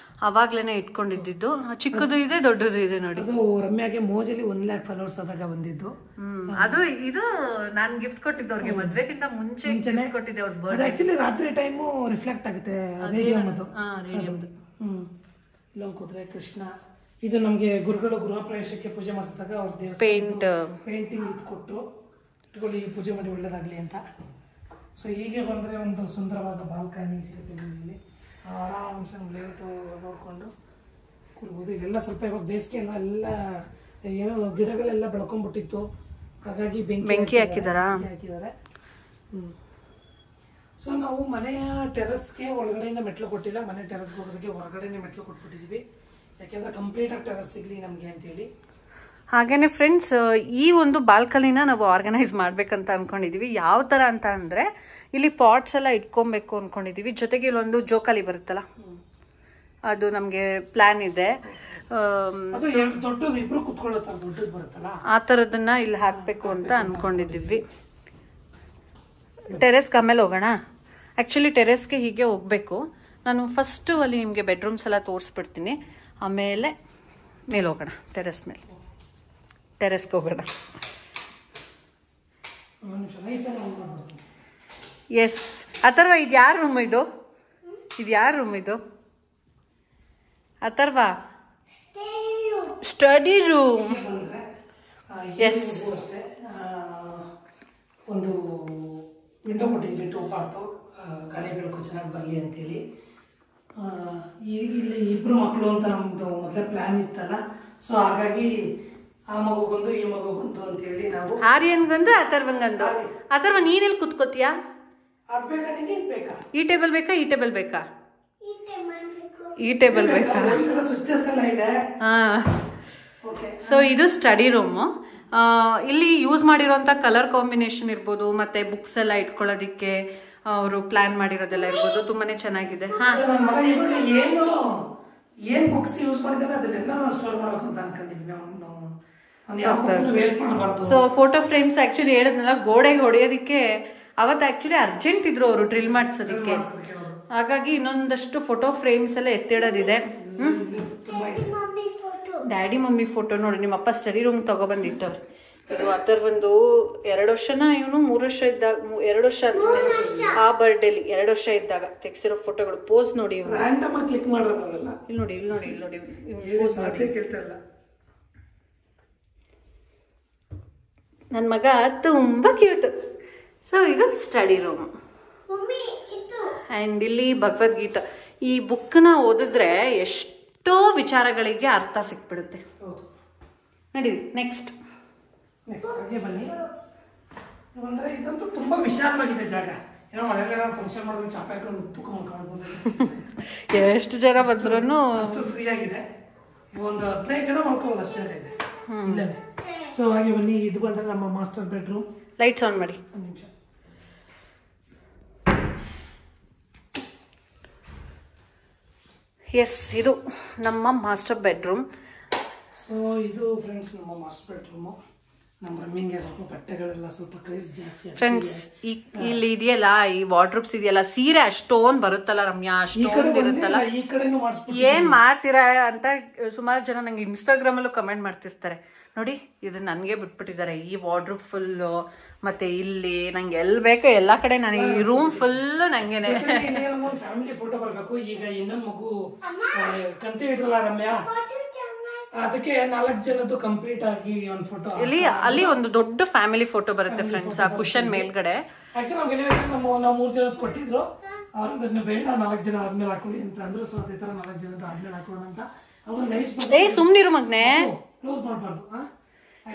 ಅವಾಗ್ಲೇನೆ ಇಟ್ಕೊಂಡಿದ್ದು. ಚಿಕ್ಕದು ಇದೆ, ದೊಡ್ಡದು ಇದೆ ನೋಡಿ. ಅದು ರಮ್ಯಾಗೆ ಮೋಜಲ್ಲಿ 1 lakh ಫಾಲೋವರ್ಸ್ ಆದಾಗ ಬಂದಿದ್ದು. ಅದು ಇದು ನಾನು ಗಿಫ್ಟ್ ಕೊಟ್ಟಿದ್ದು ಅವ್ರಿಗೆ ಮದ್ವೆಗಿಂತ ಮುಂಚೆ ಕೊಟ್ಟಿದ್ದೆ. ಅವ್ರ ಆಕ್ಚುಲಿ ರಾತ್ರಿ ಟೈಮು ರಿಫ್ಲೆಕ್ಟ್ ಆಗುತ್ತೆ ರೇಡಿಯಂ ಅದು. ಇಲ್ಲೊಂದು ಕುದುರೆ ಕೃಷ್ಣ. ಇದು ನಮ್ಗೆ ಗುರುಗಳು ಗೃಹ ಪ್ರವೇಶಕ್ಕೆ ಪೂಜೆ ಮಾಡಿಸಿದಾಗ ಅವ್ರ ಪೇಂಟಿಂಗ್ ಇದು ಕೊಟ್ಟು ಇಟ್ಕೊಳ್ಳಿ, ಪೂಜೆ ಮಾಡಿ ಒಳ್ಳೇದಾಗ್ಲಿ ಅಂತ. ಸೊ ಹೀಗೆ ಬಂದ್ರೆ ಒಂದು ಸುಂದರವಾದ ಬಾಲ್ಕನಿ ಸಿಗುತ್ತೆ. ಇಲ್ಲಿ ಆರಾಮ್ಸೆ ಲೇಟು ನೋಡ್ಕೊಂಡು ಕೂರ್ಬೋದು. ಇಲ್ಲೆಲ್ಲ ಸ್ವಲ್ಪ ಇವಾಗ ಬೇಸಿಗೆ ಎಲ್ಲ ಏನೋ ಗಿಡಗಳೆಲ್ಲ ಬೆಳ್ಕೊಂಡ್ಬಿಟ್ಟಿತ್ತು, ಹಾಗಾಗಿ ಬೆಂಕಿ ಹಾಕಿದ್ದಾರೆ. ಸೊ ನಾವು ಮನೆಯ ಟೆರಸ್ಗೆ ಒಳಗಡೆಯಿಂದ ಮೆಟ್ಲು ಕೊಟ್ಟಿಲ್ಲ, ಮನೆ ಟೆರಸ್ಗೆ ಹೋಗೋದಕ್ಕೆ ಹೊರಗಡೆನೆ ಮೆಟ್ಲು ಕೊಟ್ಬಿಟ್ಟಿದ್ವಿ. ಯಾಕೆಂದ್ರೆ ಕಂಪ್ಲೀಟ್ ಆಗಿ ಟೆರಸ್ ಸಿಗ್ಲಿ ನಮ್ಗೆ ಅಂತೇಳಿ. ಹಾಗೇನೆ ಫ್ರೆಂಡ್ಸ್, ಈ ಒಂದು ಬಾಲ್ಕನಿನ ನಾವು ಆರ್ಗನೈಸ್ ಮಾಡ್ಬೇಕಂತ ಅನ್ಕೊಂಡಿದೀವಿ. ಯಾವ ತರ ಅಂತ ಅಂದ್ರೆ, ಇಲ್ಲಿ ಪಾಟ್ಸ್ ಎಲ್ಲ ಇಟ್ಕೊಬೇಕು ಅನ್ಕೊಂಡಿದೀವಿ. ಜೊತೆಗೆ ಇಲ್ಲೊಂದು ಜೋಕಾಲಿ ಬರುತ್ತಲ್ಲ, ಅದು ನಮ್ಗೆ ಪ್ಲಾನ್ ಇದೆ. ಆ ತರದನ್ನ ಇಲ್ಲಿ ಹಾಕ್ಬೇಕು ಅಂತ ಅನ್ಕೊಂಡಿದೀವಿ. ಟೆರೆಸ್ಗೆ ಆಮೇಲೆ ಹೋಗೋಣ. ಆಕ್ಚುಲಿ ಟೆರೆಸ್ಗೆ ಹೀಗೆ ಹೋಗ್ಬೇಕು. ನಾನು ಫಸ್ಟ್ ಅಲ್ಲಿ ನಿಮ್ಗೆ ಬೆಡ್ರೂಮ್ಸ್ ಎಲ್ಲ ತೋರಿಸ್ಬಿಡ್ತೀನಿ, ಆಮೇಲೆ ಮೇಲೆ ಹೋಗೋಣ. ಟೆರೆಸ್ಗೆ ಹೋಗೋಣ. ಎಸ್ ಅಥರ್ವ, ಇದು ಯಾರ ರೂಮ್ ಇದು? Atharva, study room. ಎಸ್, ಒಂದು ವಿಂಡೋ ಕೊಟ್ಟಿದ್ವಿ 2 ಪಾರ್ಟ್, ಗಾಳಿ ಬೆಳಕು ಚೆನ್ನಾಗಿ ಬರಲಿ ಅಂತೇಳಿ. ಇಲ್ಲಿ 2 ಮಕ್ಕಳು ಅಂತ ನಮ್ದು ಮೊದಲೇ ಪ್ಲಾನ್ ಇತ್ತಲ್ಲ. ಸೊ ಹಾಗಾಗಿ ಆ ಮಗುಗೊಂದು ಈ ಮಗುಗೊಂದು ಅಂತೇಳಿ ನಾವು ಆರ್ಯನ್ಗೊಂದು ಅಥರ್ವಂಗೊಂದು. ಅಥರ್ವ, ನೀನೆಲ್ಲಿ ಕುತ್ಕೋತೀಯಾ? ಈ ಟೇಬಲ್ ಬೇಕಾ ಈ ಟೇಬಲ್ ಬೇಕಾ? ಈ ಟೇಬಲ್ ಬೇಕಾ? ಸ್ವಿಚಸ್ ಎಲ್ಲ ಇದೆ. ಸೊ ಇದು ಸ್ಟಡಿ ರೂಮು. ಇಲ್ಲಿ ಯೂಸ್ ಮಾಡಿರೋಂಥ ಕಲರ್ ಕಾಂಬಿನೇಷನ್ ಇರ್ಬೋದು ಮತ್ತೆ ಬುಕ್ಸ್ ಎಲ್ಲ ಇಟ್ಕೊಳ್ಳೋದಿಕ್ಕೆ ಅವರು ಪ್ಲಾನ್ ಮಾಡಿರೋದೆಲ್ಲ ಇರ್ಬೋದು, ತುಂಬಾನೇ ಚೆನ್ನಾಗಿದೆ. ಏನ್ ಬುಕ್ಸ್ ಯೂಸ್ ಮಾಡಿದ್ರೆ ಅದನ್ನೆಲ್ಲ ನಾವು ಸ್ಟೋರ್ ಮಾಡಬೇಕು ಅಂತ ಅನ್ಕೊಂಡಿದ್ದೀನಿ. ಸೊ ಫೋಟೋ ಫ್ರೇಮ್ಸ್ ಆಕ್ಚುಲಿ ಹೇಳಿದ್ನಲ್ಲ, ಗೋಡೆಗೆ ಹೊಡೆಯೋದಕ್ಕೆ ಅವತ್ತು ಆಕ್ಚುಲಿ ಅರ್ಜೆಂಟ್ ಇದ್ರು ಅವರು ಡ್ರಿಲ್ ಮಾಡಿಸೋದಕ್ಕೆ, ಹಾಗಾಗಿ ಇನ್ನೊಂದಷ್ಟು ಫೋಟೋ ಫ್ರೇಮ್ಸ್ ಎಲ್ಲ ಎತ್ತಿಡೋದಿದೆ. ಡ್ಯಾಡಿ ಮಮ್ಮಿ ಫೋಟೋ ನೋಡಿ, ನಿಮ್ಮಪ್ಪ ಸ್ಟಡಿ ರೂಮ್ ತಗೊಬಂದಿಟ್ಟವ್ರು. ಇದು ಅದರ 2 ವರ್ಷನ ಇವನು 3 ವರ್ಷ ಇದ್ದಾಗ, 2 ವರ್ಷ ಅನ್ಸುತ್ತೆ ಆ ಬರ್ಡೇಲಿ 2 ವರ್ಷ ಇದ್ದಾಗ ತೆಗ್ಸಿರೋ ಫೋಟೋಗಳು. ಪೋಸ್ ನೋಡಿ, ಇಲ್ಲಿ ನೋಡಿ ಪೋಸ್ ನೋಡಿ. ನನ್ನ ಮಗ ತುಂಬಾ ಕ್ಯೂಟ್. ಸೊ ಇದು ಸ್ಟಡಿ ರೂಮ್ ಆ್ಯಂಡ್ ಇಲ್ಲಿ ಭಗವದ್ಗೀತಾ. ಈ ಬುಕ್ನ ಓದಿದ್ರೆ ಎಷ್ಟೋ ವಿಚಾರಗಳಿಗೆ ಅರ್ಥ ಸಿಕ್ಬಿಡುತ್ತೆ. ನಡೀರಿ ನೆಕ್ಸ್ಟ್. ಬನ್ನಿ. ಅಂದ್ರೆ ಇದಂತೂ ತುಂಬಾ ವಿಶಾಲವಾಗಿದೆ ಜಾಗ. ಏನೋ ಮನೆಯಲ್ಲ ಫಂಕ್ಷನ್ ಮಾಡೋದು ಚಾಪ ಹಾಕೊಂಡು ಉತ್ತುಕ ಮಾಡ್ಕೊಳ್ಬೋದು. ಎಷ್ಟು ಜನ ಬಂದ್ರೂ ಅಷ್ಟು ಫ್ರೀ ಆಗಿದೆ. ಒಂದು 15 ಜನ ಮಾಡ್ಕೋಬೋದು ಅಷ್ಟೇ ಇದೆ. ಸೊ ಹಾಗೆ ಬನ್ನಿ, ಇದು ಬಂದ್ರೆ ನಮ್ಮ ಮಾಸ್ಟರ್ ಬೆಡ್ರೂಮ್. ಲೈಟ್ಸ್ ಆನ್ ಮಾಡಿ. ಒಂದು ನಿಮಿಷ. ಎಸ್, ಇದು ನಮ್ಮ ಮಾಸ್ಟರ್ ಬೆಡ್ರೂಮ್. ಸೊ ಇದು ಫ್ರೆಂಡ್ಸ್ ನಮ್ಮ ಮಾಸ್ಟರ್ ಬೆಡ್ರೂಮು. ನಮ್ಮ ರಮ್ಮಿಂಗೆ ಸ್ವಲ್ಪ ಬಟ್ಟೆಗಳೆಲ್ಲ ಸ್ವಲ್ಪ ಕ್ರೇಜ್ ಜಾಸ್ತಿ ಫ್ರೆಂಡ್ಸ್. ಇಲ್ಲಿ ಇದೆಯಲ್ಲ, ಈ ವಾರ್ಡ್ರೋಬ್ಸ್ ಇದೆಯಲ್ಲ, ಸೀರೆ ಅಷ್ಟೊಂದ್ ಬರುತ್ತಲ್ಲ ರಮ್ಯಾ, ಅಷ್ಟೊಂದ್ ಇರುತ್ತಲ್ಲ, ಏನ್ ಮಾಡ್ತೀರಾ ಅಂತ ಸುಮಾರು ಜನ ನಂಗೆ ಇನ್ಸ್ಟಾಗ್ರಾಮ್ ಅಲ್ಲೂ ಕಮೆಂಟ್ ಮಾಡ್ತಿರ್ತಾರೆ. ನೋಡಿ, ಇದು ನನ್ಗೆ ಬಿಟ್ಬಿಟ್ಟಿದ್ದಾರೆ ಈ ವಾರ್ಡ್ರೋಬ್ ಫುಲ್ಲು. ಮತ್ತೆ ಇಲ್ಲಿ ನಂಗೆ ಎಲ್ ಬೇಕೋ ಎಲ್ಲಾ ಕಡೆ ನನಗೆ ಈ ರೂಮ್ ಫುಲ್ ನಂಗೇನೆ. ಫ್ಯಾಮಿಲಿ ಫೋಟೋ ಬರ್ಬೇಕು. ಈಗ ಇನ್ನೊಂದು ಮಗು ಕನ್ಸೀವ್ ಇದ್ರಲ್ಲ ರಮ್ಯಾ, ಅದಕ್ಕೆ 4 ಜನದ್ದು ಕಂಪ್ಲೀಟ್ ಆಗಿ ಒಂದು ಫೋಟೋ. ಅಲ್ಲಿ ಒಂದು ದೊಡ್ಡ ಫ್ಯಾಮಿಲಿ ಫೋಟೋ ಬರುತ್ತೆ ಫ್ರೆಂಡ್ಸ್, ಆ ಕುಶನ್ ಮೇಲ್ಗಡೆ. ಆಕ್ಚುಲಿ ನಮ್ಗೆ ಎಲಿವೇಶನ್ ನಾವು 3 ಜನದ್ದು ಕೊಟ್ಟಿದ್ರು. ಅವ್ರು ಅದನ್ನ ಬೇಡ 4 ಜನ ಆದ್ಮೇಲೆ ಹಾಕೊಳ್ಳಿ ಅಂತ ಅಂದ್ರು. ಸೊ ಅದೇ ತರ 4 ಜನದ್ದು ಆದ್ಮೇಲೆ ಹಾಕೋಣ ಅಂತ. ಅವ್ರು ಲೈಟ್ಸ್ ಸುಮ್ನಿರು ಮಗ್ನೆ, ಕ್ಲೋಸ್ ಮಾಡಬಾರ್ದು.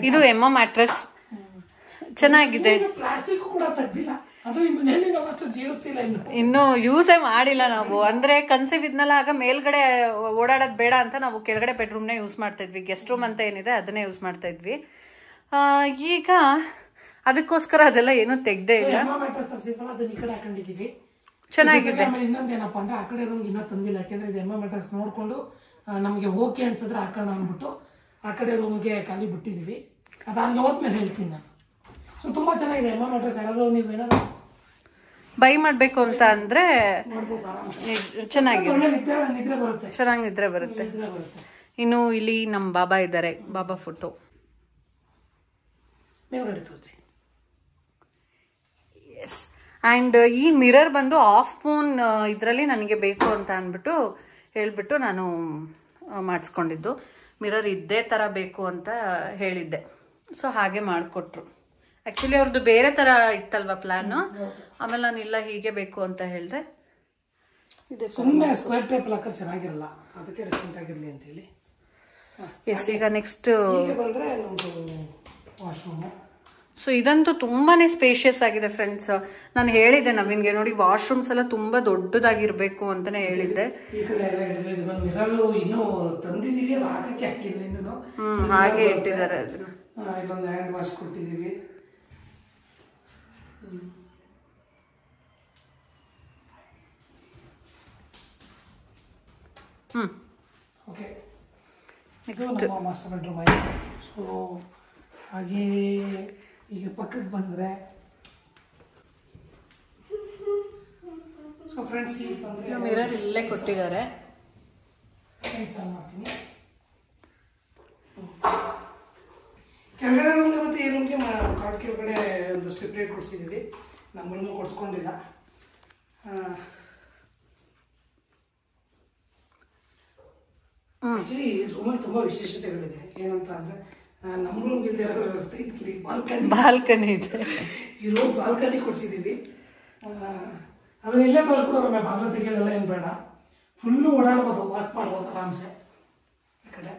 ಇದು ಎಮ್ಮ ಮ್ಯಾಟ್ರೆಸ್ ಚೆನ್ನಾಗಿದೆ. ಪ್ಲಾಸ್ಟಿಕ್ ಕೂಡ ತೆಗ್ದಿಲ್ಲ, ಅದು ಈ ಮನೆಯಲ್ಲಿ ನಾವು ಅಷ್ಟು ಜೀವಿಸ್ತಿಲ್ಲ ಇನ್ನು ಯೂಸೇ ಮಾಡಿಲ್ಲ ನಾವು. ಅಂದ್ರೆ ಕನ್ಸೀವ್ ಇದ್ನಲ್ಲ, ಆಗ ಮೇಲ್ಗಡೆ ಓಡಾಡೋದ್ ಬೇಡ ಅಂತ ನಾವು ಕೆಳಗಡೆ ಬೆಡ್ರೂಮ್ನೇ ಯೂಸ್ ಮಾಡ್ತಾ ಇದ್ವಿ. ಗೆಸ್ಟ್ ರೂಮ್ ಅಂತ ಏನಿದೆ ಅದನ್ನೇ ಯೂಸ್ ಮಾಡ್ತಾ ಇದ್ವಿ. ಈಗ ಅದಕ್ಕೋಸ್ಕರ ಅದೆಲ್ಲ ಏನೂ ತೆಗ್ದೇ ಇಲ್ಲ. ಚೆನ್ನಾಗಿದೆ. ಇನ್ನೊಂದೇನಪ್ಪ ಅಂದ್ರೆ ಆ ಕಡೆ ರೂಮ್ ಇನ್ನೂ ತಂದಿಲ್ಲ, ಯಾಕೆಂದ್ರೆ ಇದು ಎಮ್ಮ ಮ್ಯಾಟ್ರೆಸ್ ನೋಡ್ಕೊಂಡು ನಮಗೆ ಓಕೆ ಅನ್ಸಿದ್ರೆ ಹಾಕೋಣ ಅಂದ್ಬಿಟ್ಟು ಆ ಕಡೆ ರೂಮ್ಗೆ ಖಾಲಿ ಬಿಟ್ಟಿದೀವಿ. ಅದು ಅಲ್ಲಿ ಹೋದ್ಮೇಲೆ ಹೇಳ್ತೀನಿ ನಾನು. ಸೊ ತುಂಬಾ ಚೆನ್ನಾಗಿದೆ ಎಮ್ಮ ಮ್ಯಾಟ್ರೆಸ್. ಯಾರು ನೀವು ಏನಾದ್ರು ಬೈ ಮಾಡ್ಬೇಕು ಅಂತ ಅಂದ್ರೆ ಚೆನ್ನಾಗಿದೆ, ಚೆನ್ನಾಗಿ ನಿದ್ರೆ ಬರುತ್ತೆ. ಇನ್ನು ಇಲ್ಲಿ ನಮ್ಮ ಬಾಬಾ ಇದ್ದಾರೆ, ಬಾಬಾ ಫೋಟೋ. ಎಸ್. ಆ್ಯಂಡ್ ಈ ಮಿರರ್ ಬಂದು ಆಫ್ ಮೂನ್ ಇದರಲ್ಲಿ ನನಗೆ ಬೇಕು ಅಂತ ಅಂದ್ಬಿಟ್ಟು ಹೇಳ್ಬಿಟ್ಟು ನಾನು ಮಾಡಿಸ್ಕೊಂಡಿದ್ದು. ಮಿರರ್ ಇದ್ದೇ ಥರ ಬೇಕು ಅಂತ ಹೇಳಿದ್ದೆ, ಸೊ ಹಾಗೆ ಮಾಡಿಕೊಟ್ರು. ಆ್ಯಕ್ಚುಲಿ ಅವ್ರದ್ದು ಬೇರೆ ಥರ ಇತ್ತಲ್ವ ಪ್ಲ್ಯಾನು, ಆಮೇಲೆ ನಾನು ಇಲ್ಲ ಹೀಗೆ ಬೇಕು ಅಂತ ಹೇಳಿದೆ. ಸುಮ್ಮನೆ ಸ್ಕ್ವೇರ್ ಟೈಪ್ ಹಾಕೋದು ಚೆನ್ನಾಗಿರಲ್ಲ, ಅದಕ್ಕೆ ಡಿಫ್ರೆಂಟ್ ಆಗಿರಲಿ ಅಂತೇಳಿ. ಎಸ್. ಈಗ ನೆಕ್ಸ್ಟ್ ಬಂದರೆ ನಮ್ಮದು ವಾಶ್ರೂಮು. ಸೊ ಇದಂತೂ ತುಂಬಾನೇ ಸ್ಪೇಷಿಯಸ್ ಆಗಿದೆ ಫ್ರೆಂಡ್ಸ್. ನಾನು ಹೇಳಿದ್ದೆ ನವೀನ್ಗೆ, ನೋಡಿ ವಾಶ್ರೂಮ್ಸ್ ಎಲ್ಲ ತುಂಬಾ ದೊಡ್ಡದಾಗಿರ್ಬೇಕು ಅಂತಾನೆ ಹೇಳಿದ್ದೆ. ಹಾಗೆ ಇಟ್ಟಿದ್ದಾರೆ ಅದನ್ನ. ಇಲ್ಲೊಂದು ಹ್ಯಾಂಡ್ ವಾಶ್ ಕೊಟ್ಟಿದ್ದೀವಿ. ಓಕೆ, ನೆಕ್ಸ್ಟ್ ಮಾಸ್ಟರ್ ಬೆಡ್ರೂಮ್ ಆಯಿತು. ಸೊ ಹಾಗೆ ಈಗ ಪಕ್ಕಕ್ಕೆ ಬಂದರೆ, ಸೊ ಫ್ರೆಂಡ್ಸ್ ಈಗ ಬಂದರೆ ಮಿರರ್ ಇಲ್ಲೇ ಕೊಟ್ಟಿದ್ದಾರೆ. ಮಾಡ್ತೀನಿ ಕೆಳಗಡೆ ರೂಮ್ಗೆ ಮತ್ತು ಈ ರೂಮ್ಗೆ ಕಾಟ್ ಕೆಳಗಡೆ ಒಂದು ಸ್ಟ್ರಿಪ್ ಕೊಡಿಸಿದ್ದೀವಿ. ನಮ್ಮ ರೂಮ್ಗೆ ಕೊಡಿಸ್ಕೊಂಡಿಲ್ಲ. ಆ್ಯಕ್ಚುಲಿ ರೂಮಲ್ಲಿ ತುಂಬ ವಿಶೇಷತೆಗಳಿದೆ. ಏನಂತ ಅಂದರೆ ನಮ್ಮ ರೂಮ್ಗೆ ಇಲ್ಲದೆ ಇರೋ ವ್ಯವಸ್ಥೆ ಇಲ್ಲಿ ಬಾಲ್ಕನಿ ಇದೆ. ಈ ರೂಮ್ ಬಾಲ್ಕನಿ ಕೊಡಿಸಿದ್ದೀವಿ. ಅದನ್ನ ಇಲ್ಲೇ ತೋರಿಸ್ಬಿಡೋಣ, ಬಾಗಿಲು ತೆಗೆಯೋದೆಲ್ಲ ಏನು ಬೇಡ. ಫುಲ್ಲು ಓಡಾಡ್ಬೋದು, ವಾಕ್ ಮಾಡ್ಬೋದು ಆರಾಮ್ಸೆ. ಈ ಕಡೆ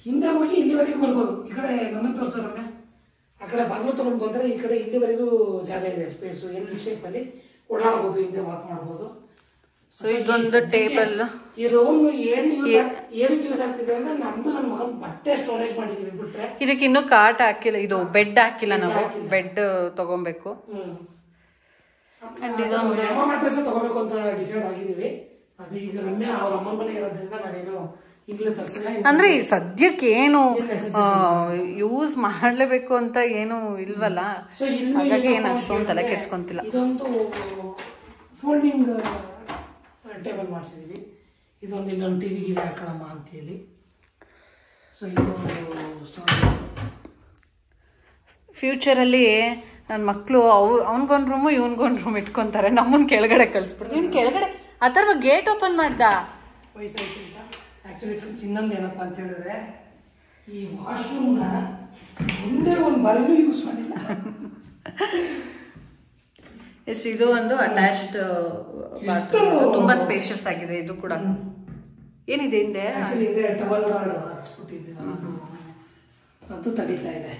ಹಿಂದೆ ಹೋಗಿ ಇಲ್ಲಿವರೆಗೂ ಬರ್ಬೋದು. ಈ ಕಡೆ ನನ್ನ ತೋರಿಸೋರಮ್ಮೆ, ಆ ಕಡೆ ಬಾಗಿಲು ತೊಗೊಂಡು ಬಂದರೆ ಈ ಕಡೆ ಇಲ್ಲಿವರೆಗೂ ಜಾಗ ಇದೆ, ಸ್ಪೇಸು. ಎಲ್ ಶೇಪಲ್ಲಿ ಓಡಾಡ್ಬೋದು, ಹಿಂದೆ ವಾಕ್ ಮಾಡ್ಬೋದು. ಸೊ ಇದೊಂದು ಟೇಬಲ್. ಈ ರೂಮ್ ಏನಕ್ಕೆ ಯೂಸ್ ಆಗ್ತಿದೆ ಅಂದ್ರೆ ನಮ್ದು ನನ್ನ ಮಗನ ಬಟ್ಟೆ ಸ್ಟೋರೇಜ್ ಮಾಡಿದೀವಿ ಬಿಟ್ರೆ ಇದಕ್ಕೆ ಇನ್ನೂ ಕಾಟ್ ಹಾಕಿಲ್ಲ, ಇದು ಬೆಡ್ ಹಾಕಿಲ್ಲ. ನಾವು ಬೆಡ್ ತಗೊಬೇಕು. ಮ್ಯಾಟ್ರೆಸ್ ತಗೋಬೇಕು ಅಂತ ಡಿಸೈಡ್ ಆಗಿದೀವಿ. ಅದು ಈಗ ರಮ್ಯಾ ಅವ್ರ ಅಮ್ಮನ ಮನೆ ಇರೋದ್ರಿಂದ ನಾವೇನು ಈಗಲೇ ತರಿಸಿಲ್ಲ. ಅಂದ್ರೆ ಈ ಸದ್ಯಕ್ಕೆ ಏನು ಯೂಸ್ ಮಾಡ್ಲೇಬೇಕು ಅಂತ ಏನು ಇಲ್ವಲ್ಲ, ಹಾಗಾಗಿ ಏನು ಅಷ್ಟೊಂದು ತಲೆ ಕೆಡ್ಸ್ಕೊಂತಿಲ್ಲ. ಇದೊಂದು ಫೋಲ್ಡಿಂಗ್ ಟೇಬಲ್ ಮಾಡಿಸಿದೀವಿ. ಇದೊಂದು ಇನ್ನೊಂದು ಟಿವಿ ಗಿವಿ ಹಾಕೋಣಮ್ಮ ಅಂತೇಳಿ. ಸೊ ಇದೊಂದು ಫ್ಯೂಚರಲ್ಲಿ ನನ್ನ ಮಕ್ಕಳು ಅವ್ನಿಗೊಂದು ರೂಮು ಇವ್ನಿಗೊಂದು ರೂಮ್ ಇಟ್ಕೊಂತಾರೆ, ನಮ್ಮನ್ನ ಕೆಳಗಡೆ ಕಳಿಸ್ಬಿಡ್ತಾರೆ. ಇವ್ನು ಕೆಳಗಡೆ ಅಥವಾ ಗೇಟ್ ಓಪನ್ ಮಾಡ್ದ ವಯಸ್ಸಾಯ್ತು. ಆ್ಯಕ್ಚುಲಿ ಫ್ರೆಂಡ್ಸ್ ಇನ್ನೊಂದು ಏನಪ್ಪ ಅಂತ ಹೇಳಿದ್ರೆ, ಈ ವಾಶ್ರೂಮ್ನ ಮುಂದೆ ಒಂದು ಬರೀನೂ ಯೂಸ್ ಮಾಡಿಲ್ಲ. ಎಸ್, ಇದು ಒಂದು ಅಟ್ಯಾಚ್ಡ್ ತುಂಬಾ ಸ್ಪೇಷಿಯಸ್ ಆಗಿದೆ. ಇದು ಕೂಡ ಏನಿದೆ ಹಿಂದೆ ಟವಲ್ ರಾಡ್ ಹಾಕ್ಸ್ಬಿಟ್ಟಿದ್ದೆ ನಾನು, ಅದು ತಡೀತಾ ಇದೆ.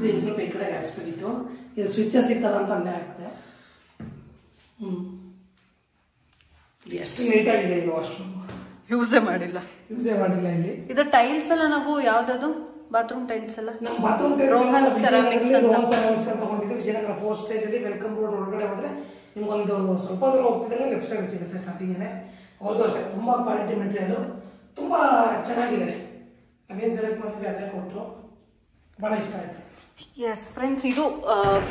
ಇನ್ನು ಸ್ವಲ್ಪ ಈ ಕಡೆಗೆ ಹಾಕ್ಸ್ಬೇಕಿತ್ತು. ಇದು ಸ್ವಿಚ್ಚಸ್ ಇತ್ತಲ್ಲ ಅಂತ ಅಲ್ಲೇ ಹಾಕ್ದೆ. ಎಷ್ಟು ನೀಟಾಗಿದೆ ಇದು ವಾಶ್ರೂಮ್. ಯೂಸೇ ಮಾಡಿಲ್ಲ ಇಲ್ಲಿ. ಇದು ಟೈಲ್ಸ್ ಎಲ್ಲ ನಾವು ಯಾವ್ದು ಬಾತ್ರೂಮ್ ಟೈಲ್ಸ್ ಎಲ್ಲ ನಮ್ಮ ಬಾತ್ರೂಮ್ ಟೈಲ್ಸ್ ಸೆರಾಮಿಕ್ಸ್ ಅಂತ ತಗೊಂಡಿದ್ದು ವಿಜಯನಗರ 4 ಸ್ಟೇಜ್ ಅಲ್ಲಿ ವೆಲ್ಕಮ್ ರೋಡ್ ಒಳಗಡೆ ಹೋದ್ರೆ ನಿಮ್ಗೊಂದು ಸ್ವಲ್ಪ ದೂರ ಹೋಗ್ತಿದ್ರೆ ಲೆಫ್ಟ್ ಸೈಡ್ ಸಿಗುತ್ತೆ ಸ್ಟಾರ್ಟಿಂಗೇ. ಅವ್ರದ್ದು ಅಷ್ಟೇ ತುಂಬಾ ಕ್ವಾಲಿಟಿ ಮೆಟೀರಿಯಲ್, ತುಂಬಾ ಚೆನ್ನಾಗಿದೆ. ನಾವೇನು ಸೆಲೆಕ್ಟ್ ಮಾಡ್ತೀವಿ ಅದೇ ಕೊಟ್ಟರು, ಭಾಳ ಇಷ್ಟ ಆಯ್ತು. ಎಸ್ ಫ್ರೆಂಡ್ಸ್, ಇದು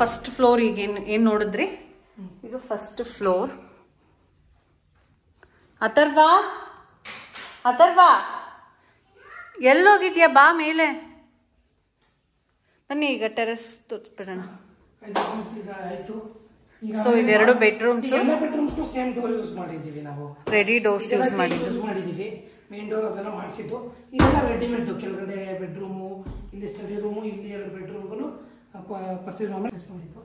ಫಸ್ಟ್ ಫ್ಲೋರ್. ಈಗ ಏನು ನೋಡಿದ್ರಿ, ಇದು ಫಸ್ಟ್ ಫ್ಲೋರ್. ಅಥರ್ವಾ ಎಲ್ಲೋಗಿದ್ಯಾ, ಬಾ ಮೇಲೆ ಬನ್ನಿ. ಈಗ ಟೆರೆಸ್ ತೋರಿಸ್ಬಿಡೋಣ. ಸೊ ಇದೆರಡು ಬೆಡ್ರೂಮ್ಸ್. ಎಲ್ಲ ಬೆಡ್ರೂಮ್ಸ್ಗೂ ಸೇಮ್ ಡೋರ್ ಯೂಸ್ ಮಾಡಿದ್ದೀವಿ ನಾವು. ರೆಡಿ ಡೋರ್ಸ್ ಯೂಸ್ ಮಾಡಿದ್ದೀವಿ. ಮೇನ್ ಡೋರ್ ಅದೆಲ್ಲ ಮಾಡಿಸಿದ್ದು. ಇದೆಲ್ಲ ರೆಡಿಮೇಡ್. ಕೆಳಗಡೆ ಬೆಡ್ರೂಮು, ಇಲ್ಲಿ ಸ್ಟಡಿ ರೂಮು, ಇಲ್ಲಿ 2 ಬೆಡ್ರೂಮ್ಗೂ ಪರ್ಚೇಸ್ ಮಾಡಿದ್ದು.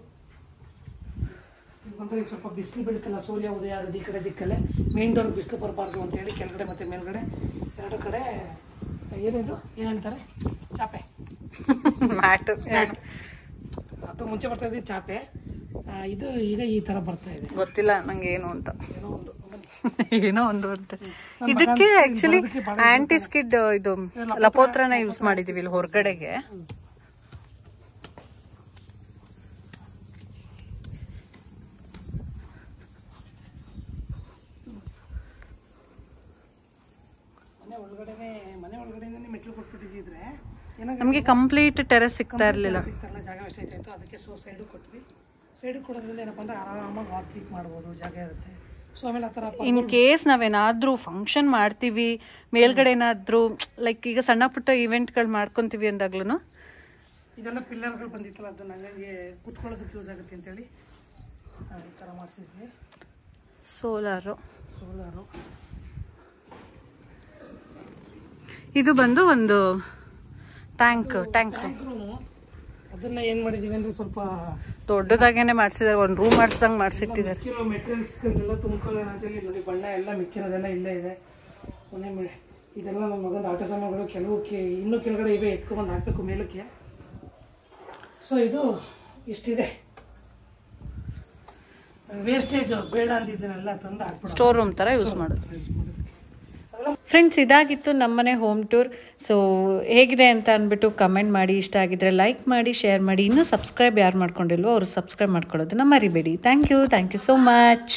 ಈಗ ಸ್ವಲ್ಪ ಬಿಸಿಲು ಬೀಳ್ತಲ್ಲ, ಸೂರ್ಯ ಉದಯ ಆಗೋದು ಈ ಕಡೆ ದಿಕ್ಕಲ್ಲೇ. ಮೇನ್ ಡೋರ್ ಬಿಸಿಲು ಬರಬಾರ್ದು ಅಂತೇಳಿ ಕೆಳಗಡೆ ಮತ್ತು ಮೇಲ್ಗಡೆ 2 ಕಡೆ ಏನಂತಾರೆ ಚಾಪೆ ಮ್ಯಾಟ್. ಅಥವಾ ಮುಂಚೆ ಬರ್ತಾ ಇದ್ದೀವಿ ಚಾಪೆ. ಇದು ಈಗ ಈ ಥರ ಬರ್ತಾ ಇದೆ. ಗೊತ್ತಿಲ್ಲ ನಂಗೆ ಏನು ಅಂತ. ಏನೋ ಒಂದು ಅಂತ. ಇದಕ್ಕೆ ಆಕ್ಚುಲಿ ಆಂಟಿ ಸ್ಕಿಡ್ ಇದು ಲಪೋತ್ರನ ಯೂಸ್ ಮಾಡಿದೀವಿ ಇಲ್ಲಿ ಹೊರಗಡೆಗೆ. ಮನೆ ಒಳಗಡೆ ಮೆಟ್ಲು ಕೊಟ್ಬಿಟ್ಟಿದ್ರೆ ನಮಗೆ ಕಂಪ್ಲೀಟ್ ಟೆರೆಸ್ ಸಿಗ್ತಾ ಇರಲಿಲ್ಲ. ಜಾಗ ವೇಸ್ಟ್ ಆಯ್ತಾಯಿತ್ತು. ಅದಕ್ಕೆ ಸೈಡು ಕೊಟ್ವಿ. ಸೈಡು ಕೊಡೋದ್ರಿಂದ ಏನಪ್ಪ ಅಂದ್ರೆ ಆರಾಮಾಗಿ ವಾಕ್ ಕೀಪ್ ಮಾಡ್ಬೋದು, ಜಾಗ ಇರುತ್ತೆ. ಸೊ ಆಮೇಲೆ ಆ ಥರ ಇನ್ ಕೇಸ್ ನಾವೇನಾದರೂ ಫಂಕ್ಷನ್ ಮಾಡ್ತೀವಿ, ಮೇಲ್ಗಡೆ ಏನಾದರೂ ಲೈಕ್ ಈಗ ಸಣ್ಣ ಪುಟ್ಟ ಇವೆಂಟ್ಗಳು ಮಾಡ್ಕೊತೀವಿ ಅಂದಾಗ್ಲೂ ಇದೆಲ್ಲ ಪಿಲ್ಲರ್ಗಳು ಬಂದಿತ್ತಲ್ಲ, ಅದು ನನಗೆ ಕೂತ್ಕೊಳ್ಳೋದಕ್ಕೆ ಯೂಸ್ ಆಗುತ್ತೆ ಅಂತೇಳಿ ಈ ಥರ ಮಾಡಿಸಿದ್ವಿ. ಸೋಲಾರು. ಇದು ಬಂದು ಒಂದು ಟ್ಯಾಂಕ್ ರೂಮು. ಅದನ್ನ ಏನು ಮಾಡಿದ್ದೀವಿ ಅಂದರೆ ಸ್ವಲ್ಪ ದೊಡ್ಡದಾಗೇನೆ ಮಾಡಿಸಿದ್ದಾರೆ. ಒಂದು ರೂಮ್ ಮಾಡಿಸ್ದಂಗೆ ಮಾಡಿಸಿಟ್ಟಿದ್ದಾರೆ. ಮೆಟೀರಿಯಲ್ಸ್ಗಳನ್ನೆಲ್ಲ ತುಂಬ್ಕೊಳ್ಳೋಣ ಅಂತೇಳಿ ನೋಡಿ. ಬಣ್ಣ ಎಲ್ಲ ಮಿಕ್ಕಿರೋದೆಲ್ಲ ಇಲ್ಲೇ ಇದೆ. ಇದೆಲ್ಲ ನಮ್ಮ ಮಗನ ಆಟ ಸಾಮಾನುಗಳು ಕೆಲವು ಇನ್ನೂ ಕೆಳಗಡೆ ಇವೆ, ಎತ್ಕೊಂಡ್ಬಂದು ಹಾಕಬೇಕು ಮೇಲಕ್ಕೆ. ಸೊ ಇದು ಇಷ್ಟಿದೆ. ವೇಸ್ಟೇಜ್ ಬೇಡ ಅಂತಿದ್ದನ್ನೆಲ್ಲ ತಂದು ಹಾಕ್ಬಿಟ್ಟು ಸ್ಟೋರ್ ರೂಮ್ ಥರ ಯೂಸ್ ಮಾಡೋದು. ಫ್ರೆಂಡ್ಸ್, ಇದಾಗಿತ್ತು ನಮ್ಮನೆ ಹೋಮ್ ಟೂರ್. ಸೊ ಹೇಗಿದೆ ಅಂತ ಅಂದ್ಬಿಟ್ಟು ಕಮೆಂಟ್ ಮಾಡಿ. ಇಷ್ಟ ಆಗಿದ್ರೆ ಲೈಕ್ ಮಾಡಿ, ಶೇರ್ ಮಾಡಿ. ಇನ್ನೂ ಸಬ್ಸ್ಕ್ರೈಬ್ ಯಾರು ಮಾಡ್ಕೊಂಡಿಲ್ವೋ ಅವರು ಸಬ್ಸ್ಕ್ರೈಬ್ ಮಾಡ್ಕೊಳ್ಳೋದನ್ನ ಮರಿಬೇಡಿ. Thank you so much.